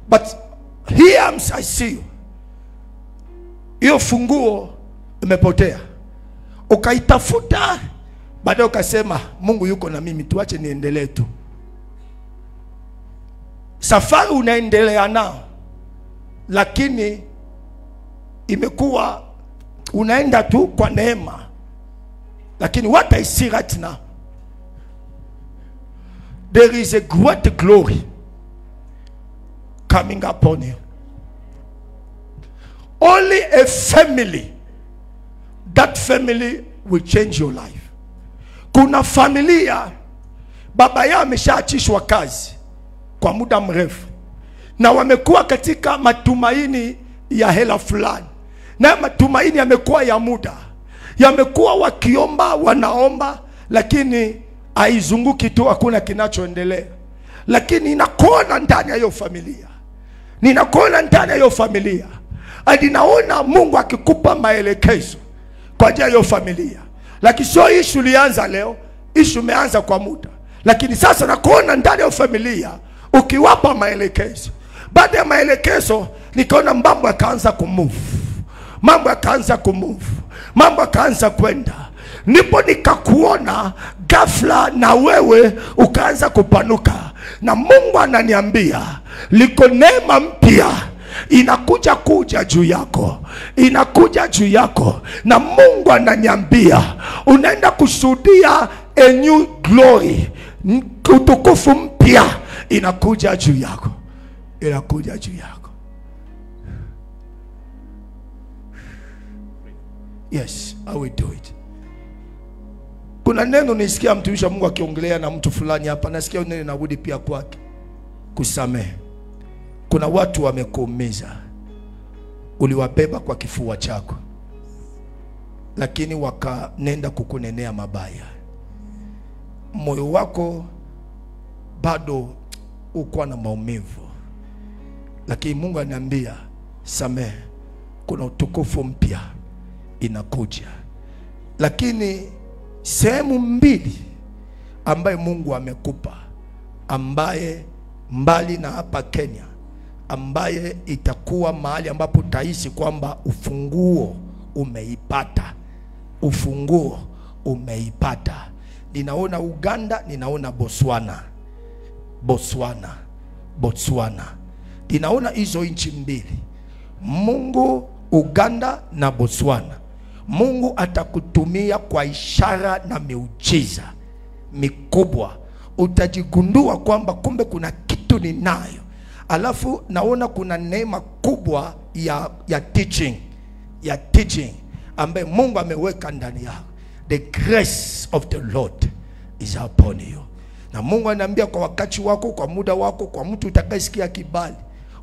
but here I see you, hiyo funguo imepotea. Ukaitafuta, baadaye ukasema Mungu yuko na mimi, tuache niendelee tu. Safari unaendelea nao, lakini imekuwa unaenda tu kwa neema. Lakini what I see right now, there is a great glory coming upon you. Only a family, that family will change your life. Kuna familia baba yao ameshaachishwa kazi kwa muda mrefu, na wamekuwa katika matumaini ya hela fulani, na matumaini yamekuwa ya muda. Yamekuwa wakiomba, wanaomba, lakini haizunguki tu, hakuna kinachoendelea. Lakini ninakuona ndani ya hiyo familia, ninakuona ndani ya hiyo familia, hadi naona Mungu akikupa maelekezo kwa ajili ya hiyo familia. Lakini sio issue ilianza leo, issue imeanza kwa muda. Lakini sasa nakuona ndani ya familia ukiwapa maelekezo. Baada ya maelekezo nikaona mambo yakaanza kumove. Mambo yakaanza kumove. Mambo yakaanza kwenda. Nipo nikakuona ghafla na wewe ukaanza kupanuka. Na Mungu ananiambia liko neema mpya inakuja juu yako. Inakuja juu yako. Na Mungu ananiambia unaenda kushuhudia a new glory. Utukufu mpya inakuja juu yako. Inakuja juu yako. Yes, I will do it. Kuna neno nisikia mtumishi wa Mungu akiongelea na mtu fulani hapa. Nasikia neno narudi pia kwake. Kusamehe. Kuna watu wamekuumiza. Uliwabeba kwa kifua chako, lakini wakanenda kukunenea mabaya. Moyo wako bado uko na maumivu, lakini Mungu ananiambia samehe, kuna utukufu mpya inakuja. Lakini sehemu mbili ambaye Mungu amekupa, ambaye mbali na hapa Kenya, ambaye itakuwa mahali ambapo utahisi kwamba ufunguo umeipata. Ufunguo umeipata. Ninaona Uganda, ninaona Botswana. Ninaona hizo nchi mbili. Mungu, Uganda na Botswana, Mungu atakutumia kwa ishara na miujiza mikubwa. Utajigundua kwamba kumbe kuna kitu ninayo. Alafu naona kuna neema kubwa ya teaching ambaye Mungu ameweka ndani yako. The grace of the Lord is upon you. Na Mungu ananiambia kwa wakati wako, kwa muda wako, kwa mtu utakayesikia kibali,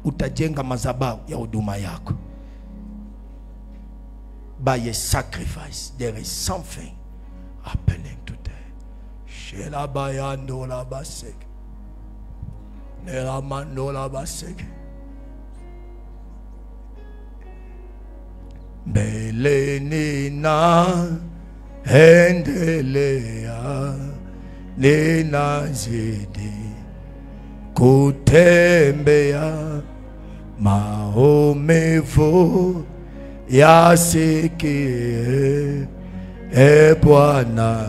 utajenga madhabahu ya huduma yako. By a sacrifice, there is something happening today. Shela bayando la basek. Nela mandola basek. Mbele nina endelea, ninazidi kutembea, maumivu yasikie, e Bwana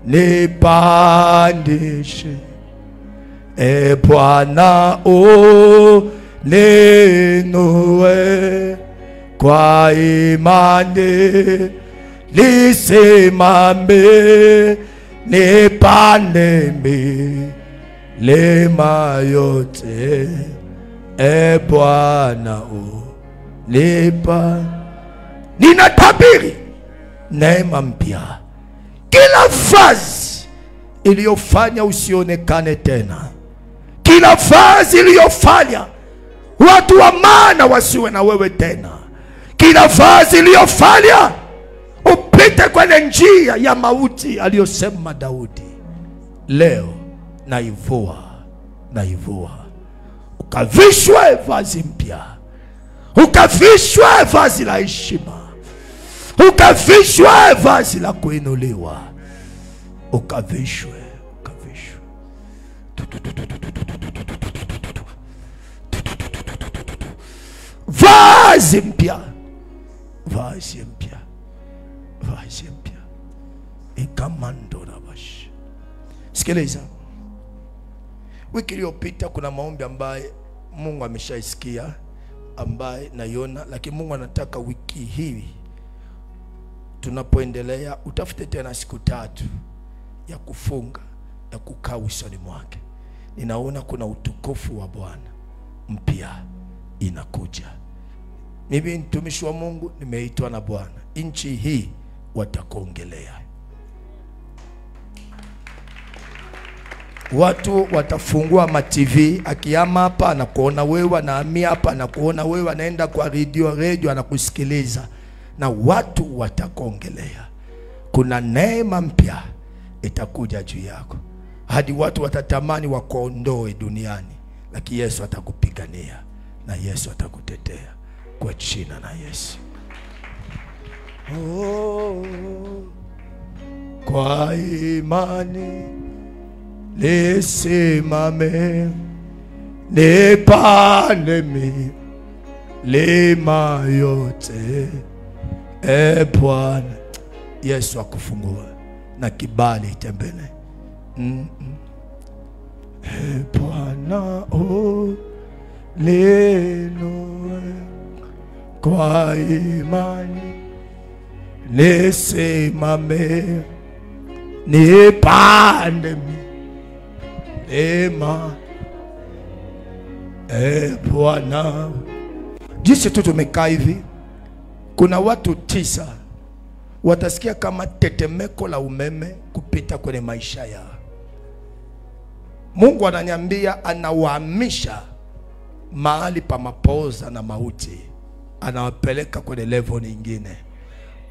nipandishe, e Bwana uninue, kwa imani nisimame, nipande milima yote, e Bwana Lepa. Ninatabiri neema mpya. Kila vazi iliyofanya usionekane tena, kila vazi iliyofanya watu wa maana wasiwe na wewe tena, kila vazi iliyofanya upite kwenye njia ya mauti aliyosema Daudi, leo naivua, ukavishwe vazi mpya, ukavishwe vazi la heshima, ukavishwe vazi la kuinuliwa, ukavishwe vazi mpya, vazi mpya, vazi mpya. Ikamando rabash. Sikiliza, wiki iliyopita kuna maombi ambaye Mungu ameshaisikia, ambaye naiona, lakini Mungu anataka wiki hii tunapoendelea utafute tena siku 3 ya kufunga, ya kukaa usoni mwake. Ninaona kuna utukufu wa Bwana mpya inakuja. Mimi mtumishi wa Mungu nimeitwa na Bwana, nchi hii watakuongelea. Watu watafungua ma TV, akiyama hapa anakuona wewe, anahamia hapa anakuona wewe, anaenda kwa radio anakusikiliza, na watu watakuongelea. Kuna neema mpya itakuja juu yako, hadi watu watatamani wakuondoe duniani, lakini Yesu atakupigania na Yesu atakutetea kwa jina la Yesu. Oh, kwa imani nisimame, nipande milima yote. Bwana Yesu akufungua na kibali itembele. Bwana leno kwa imani nisimame, nipande milima. Bwana, jinsi tu tumekaa hivi, kuna watu 9 watasikia kama tetemeko la umeme kupita kwenye maisha yao. Mungu ananiambia anawahamisha mahali pa mapoza na mauti, anawapeleka kwenye level nyingine.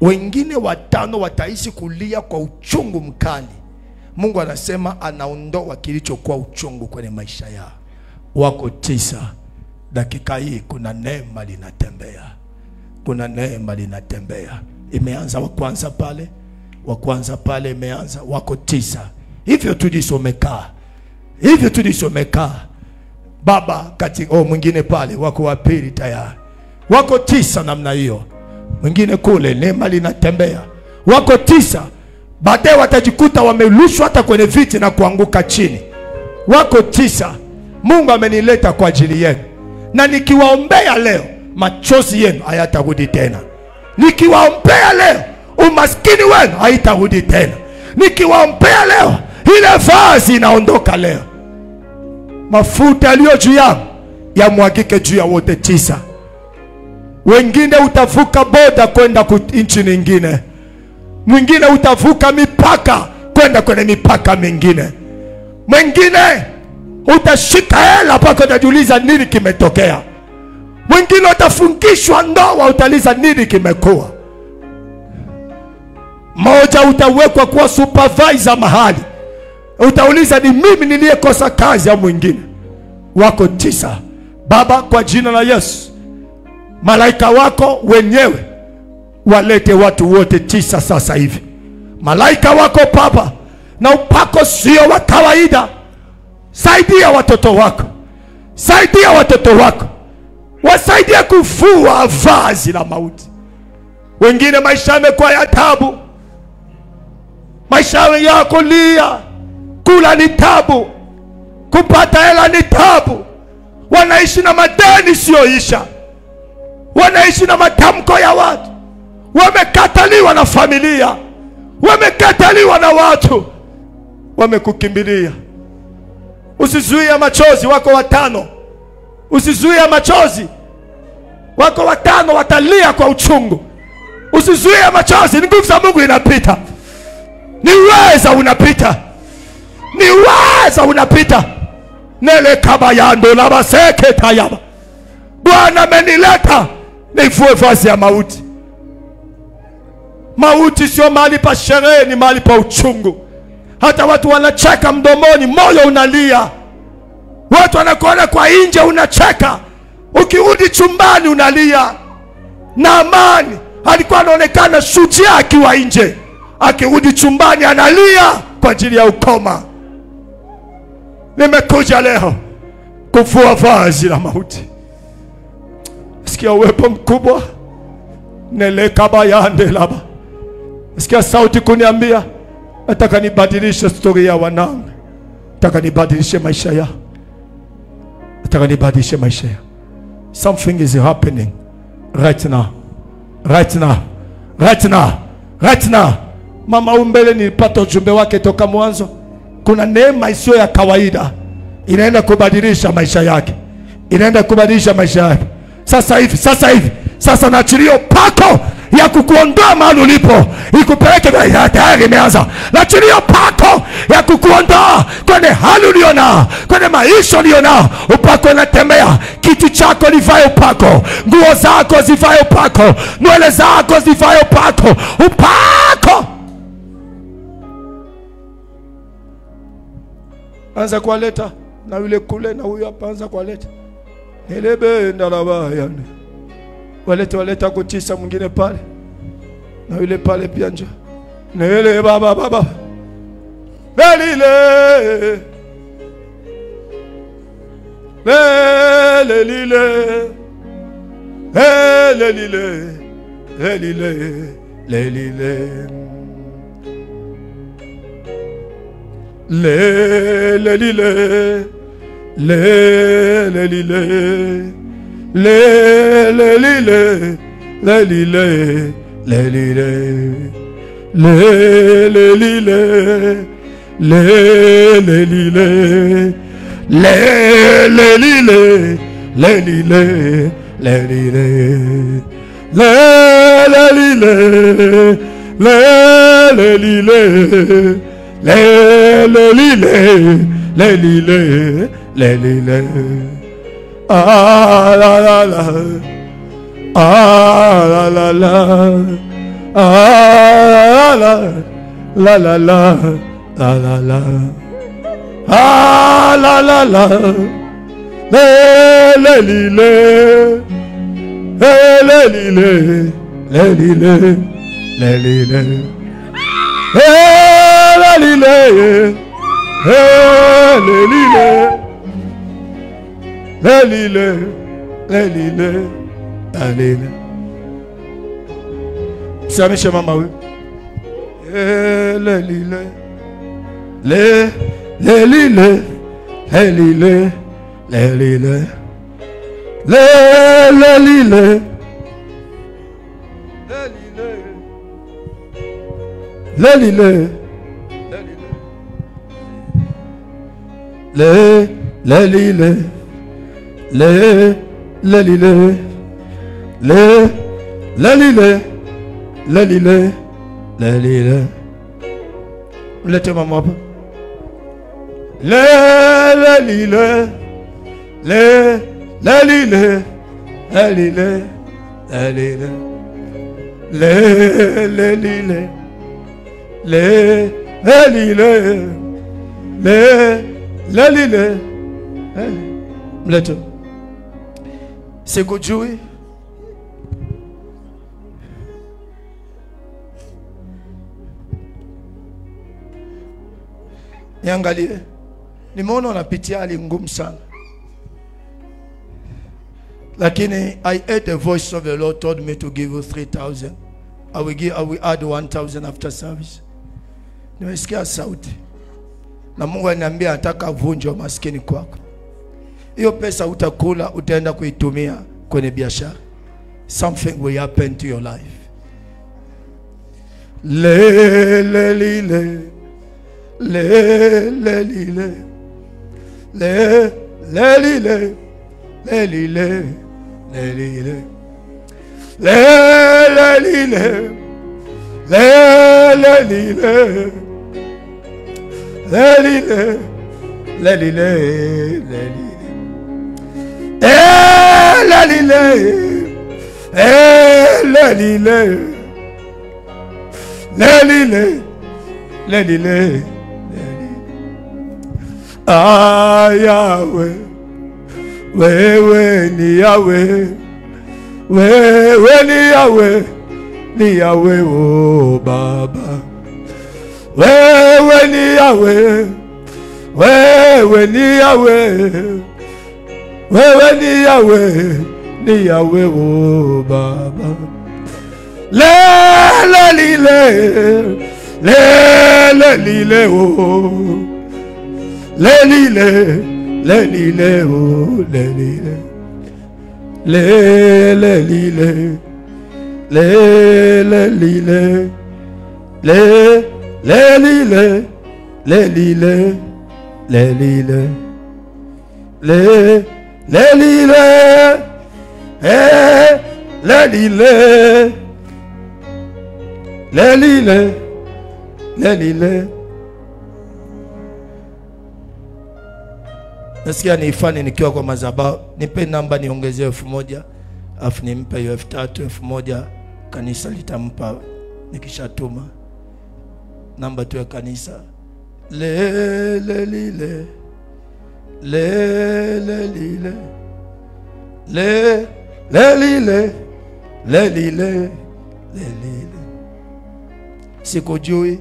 Wengine 5 wataishi kulia kwa uchungu mkali. Mungu anasema anaondoa kilichokuwa uchungu kwenye maisha yao. Wako 9. Dakika hii kuna neema linatembea, kuna neema linatembea. Imeanza wa kwanza pale imeanza, wako 9. Hivyo tulisomekaa baba kati. Mwingine pale wako wa pili tayari, wako 9 namna hiyo. Mwingine kule neema linatembea, wako 9. Baadaye watajikuta wamerushwa hata kwenye viti na kuanguka chini. Wako 9. Mungu amenileta kwa ajili yenu, na nikiwaombea leo machozi yenu hayatarudi tena. Nikiwaombea leo umaskini wenu haitarudi tena. Nikiwaombea leo ile vazi inaondoka leo. Mafuta yaliyo juu yangu yamwagike juu ya wote 9. Wengine utavuka boda kwenda nchi nyingine. Mwingine utavuka mipaka kwenda kwenye mipaka mingine. Mwingine utashika hela mpaka utajiuliza nini kimetokea. Mwingine utafungishwa ndoa utaliza nini kimekuwa. Mmoja utawekwa kuwa supervisor mahali, utauliza ni mimi niliyekosa kazi au mwingine. Wako 9. Baba, kwa jina la Yesu, malaika wako wenyewe walete watu wote 9 sasa hivi. Malaika wako Baba, na upako sio wa kawaida. Saidia watoto wako, saidia watoto wako, wasaidia kufua vazi la mauti. Wengine maisha yamekuwa ya taabu, maisha yako lia, kula ni tabu, kupata hela ni tabu. Wanaishi na madeni sioisha, wanaishi na matamko ya watu, wamekataliwa na familia, wamekataliwa na watu, wamekukimbilia. Usizuie machozi, wako 5. Usizuie machozi. Wako watano watalia kwa uchungu. Usizuie machozi, ni nguvu za Mungu inapita. Ni uweza unapita. Ni uweza unapita. Nele kaba yando la baseke tayaba. Bwana amenileta nivue vazi ya mauti. Mauti sio mahali pa sherehe, ni mahali pa uchungu. Hata watu wanacheka mdomoni, moyo unalia. Watu wanakuona kwa nje unacheka, ukirudi chumbani unalia. Naamani alikuwa anaonekana shujaa akiwa nje, akirudi chumbani analia kwa ajili ya ukoma. Nimekuja leo kuvua vazi la mauti. Sikia uwepo mkubwa. Neleka bayande laba. Sikia sauti kuniambia, nataka nibadilishe story ya wanangu. Nataka nibadilishe maisha yao. Nataka nibadilishe maisha yao. Something is happening right now. Right now. Right now. Right now. Mama umbele nilipata ujumbe wake toka mwanzo. Kuna neema isiyo ya kawaida inaenda kubadilisha maisha yake. Inaenda kubadilisha maisha yake. Sasa hivi, sasa hivi. Sasa naachilia pako ya kukuondoa mahali ulipo, ikupeleke tayari imeanza. Naachilia pako ya kukuondoa kwenye hali uliona, kwenye maisha uliona. Upako unatembea, kiti chako livae upako, nguo zako zivae upako, nywele zako zivae upako. Upako anza kualeta na yule kule na huyu hapa, anza kualeta. Nelebe ndalabaya. Waleta kutisa mwingine pale. Na yule pale pia nje. Nele baba. Lelile. Lelile. Lelile. Lelile. Lelile. Lelile. Lelile. Lelile. Lelile. Lelile. Lelile. Lelile. Lelile. Lelile. Lelile. Lelile. Lelile. Lelile. Lelile. Ah la la la. Ah la la la. Ah la la la la la la la. Ah la la la. Lelile. Lelile. Lelile. Lelile. Lelile. Lelile. Lelile. Lelile. Lelile. Msamishe mama huyu. Lelile. Lelile. Lelile. Lelile. Lelile. Lelile. Lelile. Lelile. Lelile. Lelile. Lelile. Mlete mama hapa. Lelile. Lelile. Lelile. Lelile. Lelile. Lelile. Lelile. Mlete. Sikujui. Niangalie. Nimeona unapitia hali ngumu sana. Lakini I heard the voice of the Lord told me to give you 3,000. I will add 1,000 after service. Nimesikia sauti. Na Mungu ananiambia nataka vunje maskini kwako. Hiyo pesa utakula, utaenda kuitumia kwenye biashara. Something will happen to your life. Lelile. Lelile. Lelile. Lelile. Lelile. le Yahweh, wewe ni Yahweh, wewe ni Yahweh, ni Yahweh oh Baba, wewe ni Yahweh, wewe ni Yahweh, wewe ni Yahweh, ni Yahweh oh Baba. Le oh, le oh, Nasikia niifanye nikiwa kwa madhabahu. Nipe namba niongezee 1000, afu nimpe hiyo 3000, 1000 kanisa litampa nikishatuma. Namba tu ya kanisa. Sikujui,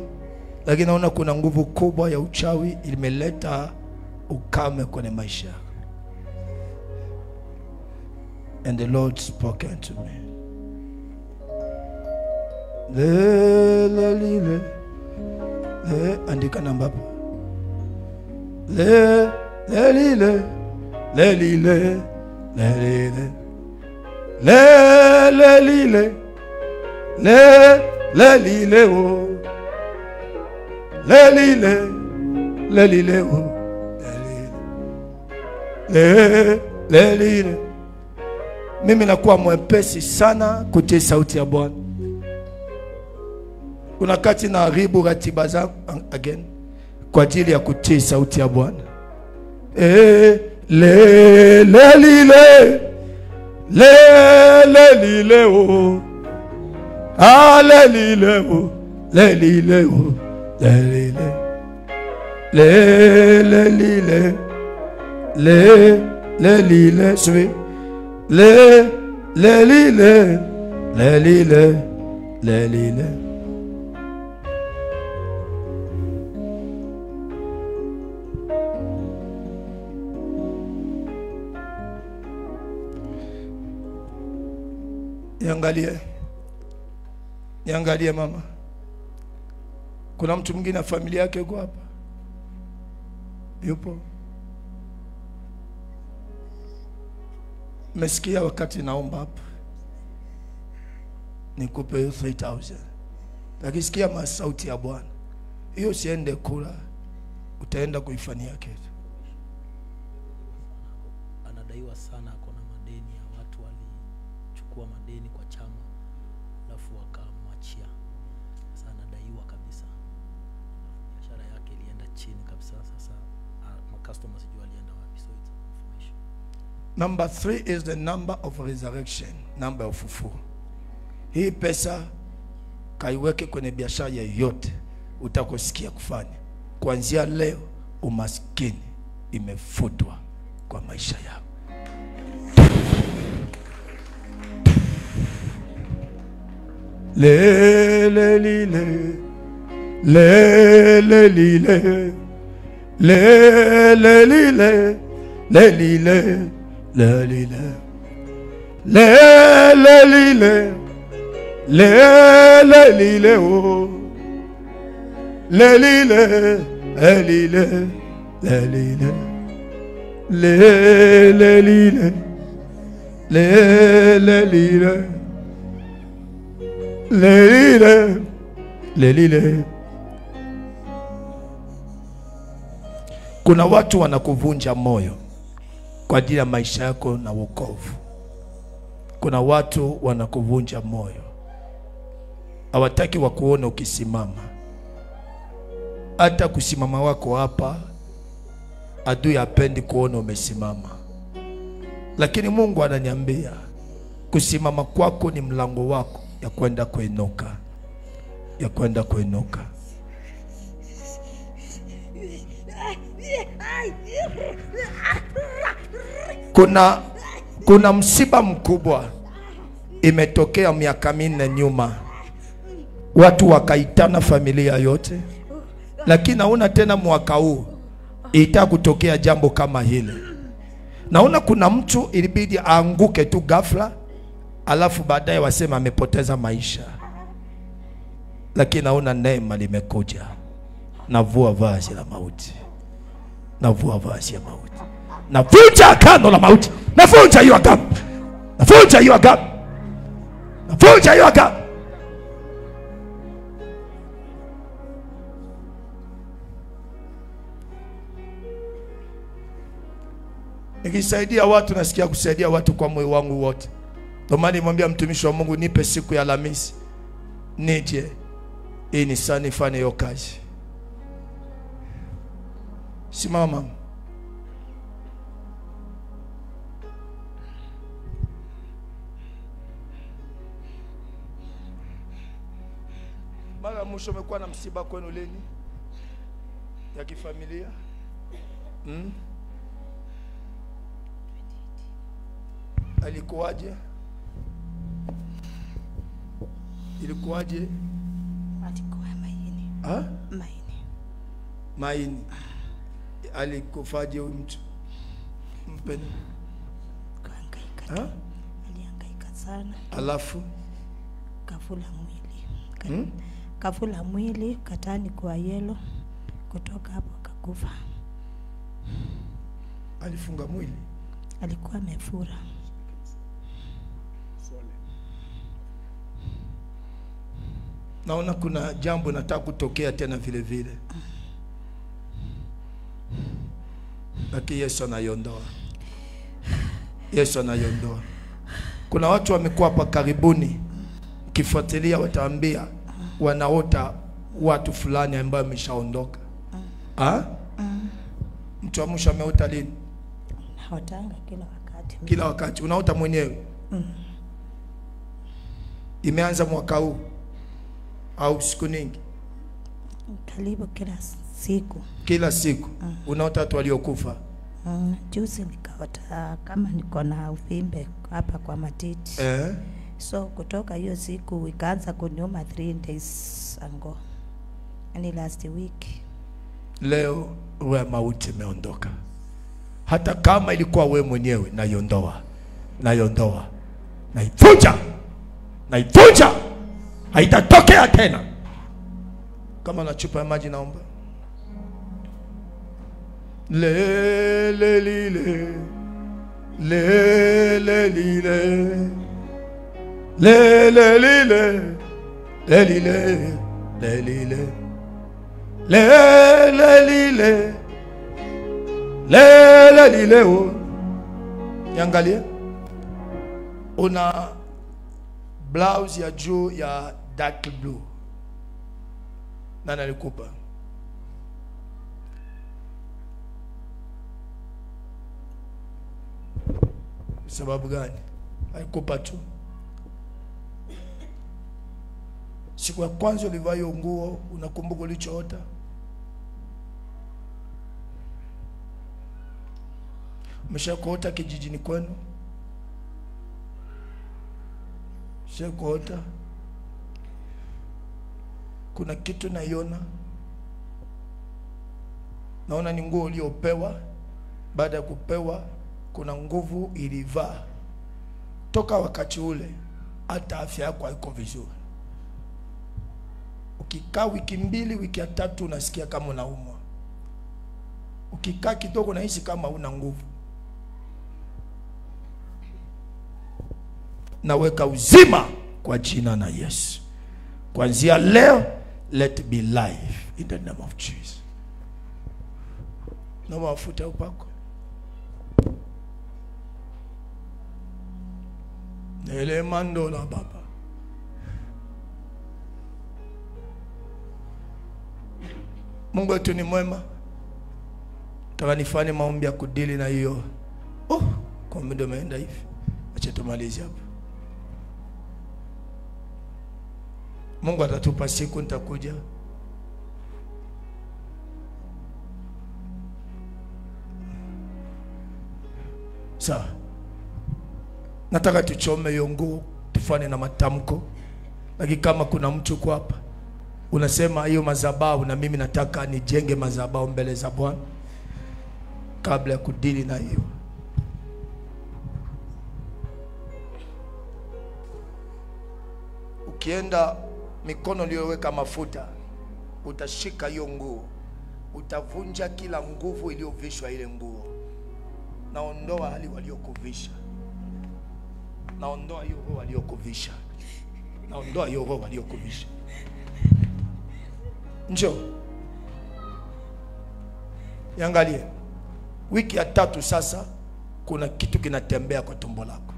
lakini naona kuna nguvu kubwa ya uchawi imeleta ukame kwenye maisha. And the Lord spoke unto me. Andika namba hapo. Mimi nakuwa mwepesi sana kutii sauti ya Bwana. Kuna kati na haribu ratiba zangu again kwa ajili ya kutii sauti ya Bwana. Niangalie mama. Kuna mtu mwingine na familia yake yuko hapa? Yupo? Mesikia wakati naomba hapa nikupe 3000. Lakini sikia masauti ya Bwana. Hiyo siende kula, utaenda kuifanyia kitu. Anadaiwa sana, kuna madeni ya watu walichukua madeni kwa chama alafu wakamwachia. Sasa anadaiwa kabisa. Biashara yake ilienda chini kabisa. Sasa customers sijui alienda wapi, so it's information. Number 3 is the number of resurrection, number of ufufuo. Hii pesa kaiweke kwenye biashara yoyote utakosikia kufanya. Kuanzia leo umaskini imefutwa kwa maisha yako. Kuna watu wanakuvunja moyo kwa ajili ya maisha yako na wokovu. kuna watu wanakuvunja moyo, hawataki wakuone ukisimama. Hata kusimama wako hapa, adui hapendi kuona umesimama. Lakini Mungu ananiambia kusimama kwako ni mlango wako ya kwenda kuinuka, ya kwenda kuinuka. Kuna msiba mkubwa imetokea miaka 4 nyuma. Watu wakaitana familia yote, lakini naona tena mwaka huu ita kutokea jambo kama hile. Naona kuna mtu ilibidi aanguke tu ghafla, alafu baadaye wasema amepoteza maisha. Lakini naona neema limekuja. Navua vazi la mauti. Navua vazi ya mauti. Navunja agano la mauti. Navunja hiyo agano. Navunja hiyo agano. Navunja hiyo agano. Nikisaidia watu nasikia kusaidia watu kwa moyo wangu wote. Ndio maana nimwambia mtumishi wa Mungu, nipe siku ya Alhamisi nije hii ni sana nifanye hiyo kazi. Simama. Mara mwisho umekuwa na msiba kwenu lini? Ya kifamilia? Alikuwaje? Ilikuwaje? Alikuwa maini. Maini. Alikufaje huyu mtu? Mpeni. Kuhangaika. Alihangaika sana. Alafu kafula mwili. Kafula mwili katani kwa yelo, kutoka hapo kakufa. Alifunga mwili. Alikuwa amefura. Naona kuna jambo nataka kutokea tena vile vile. Lakini Yesu anaiondoa. Yesu anaiondoa. Kuna watu wamekuwa hapa karibuni, kifuatilia wataambia wanaota watu fulani ambao wameshaondoka. Mtu wa mwisho ameota lini? Naotanga kila wakati. Kila wakati unaota mwenyewe? Imeanza mwaka huu au siku nyingi? Karibu kila siku. Kila siku unaota watu waliokufa? Juzi nikaota kama niko na uvimbe hapa kwa matiti. So kutoka hiyo siku ikaanza kuniuma 3 days ago. Ani last week. Leo roho ya mauti imeondoka. Hata kama ilikuwa we mwenyewe, naiondoa. Naiondoa. Naivunja. Naivunja. Haitatokea tena. Kama na chupa ya maji naomba. Le le lile. Le le lile. Le le lile. Le lile. Le lile. Le le lile. Le le lile. Niangalie. Una blouse ya juu ya dark blue. Nani alikupa? Sababu gani? Alikupa tu. Siku ya kwanza ulivaa hiyo nguo, unakumbuka ulichoota? Umeshakuota kijijini kwenu? Umeshakuota? Kuna kitu naiona. Naona ni nguo uliopewa. Baada ya kupewa kuna nguvu ilivaa. Toka wakati ule hata afya yako haiko vizuri. Ukikaa wiki 2, wiki ya 3 unasikia kama unaumwa. Ukikaa kidogo unahisi kama una nguvu. Naweka uzima kwa jina la Yesu. Kuanzia leo, let be life in the name of Jesus. Na mafuta upako. Ele mandola baba. Mungu wetu ni mwema. Nataka nifanye maombi ya kudili na hiyo. Kwa muda umeenda hivi. Acha tumalize hapo. Mungu atatupa siku nitakuja. Sawa. Nataka tuchome hiyo nguo, tufanye na matamko. Lakini kama kuna mtu kwa hapa unasema hiyo madhabahu na mimi nataka nijenge madhabahu mbele za Bwana kabla ya kudili na hiyo. Ukienda mikono iliyoweka mafuta, utashika hiyo nguo, utavunja kila nguvu iliyovishwa ile nguo. Naondoa hali waliokuvisha. Naondoa hiyo roho waliokuvisha. Naondoa hiyo roho waliokuvisha. Njoo. Yangalie. Wiki ya 3 sasa kuna kitu kinatembea kwa tumbo lako.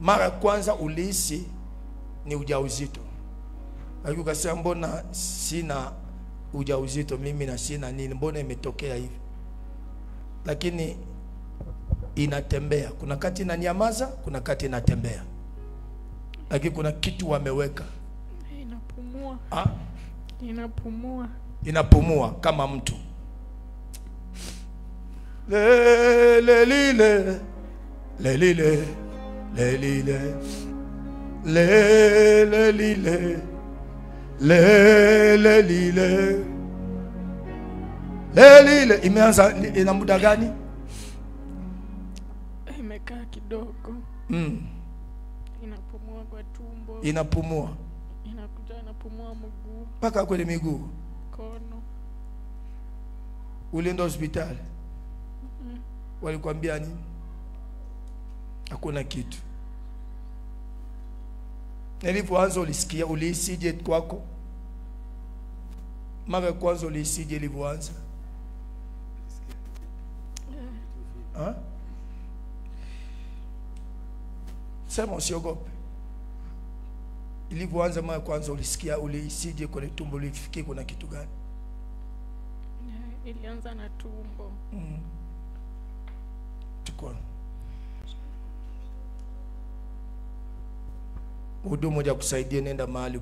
Mara kwanza ulihisi ni ujauzito. Lakini ukasema mbona sina ujauzito mimi na sina nini, mbona imetokea hivi? Lakini inatembea. Kuna kati inanyamaza, kuna kati inatembea. Lakini kuna kitu wameweka. Inapumua. Inapumua. Inapumua kama mtu. Lelile. Lelile. Lelile. Lelile. Lelile. Lelile. Imeanza ina muda gani? Imekaa kidogo. Inapumua kwa tumbo. Inapumua. Inakuja inapumua mguu. Paka kwenye miguu. Kono. Ulienda hospitali? Walikwambia nini? Hakuna kitu. Nilipoanza ulisikia, ulihisije kwako? Mara kwanza ulihisije ilipoanza? Sema usiogope. Ilipoanza mara kwanza ulisikia, ulihisije kwenye tumbo, ulifikia kuna kitu gani? Ilianza na tumbo. Chukua. Huduma moja kusaidia, nenda mahali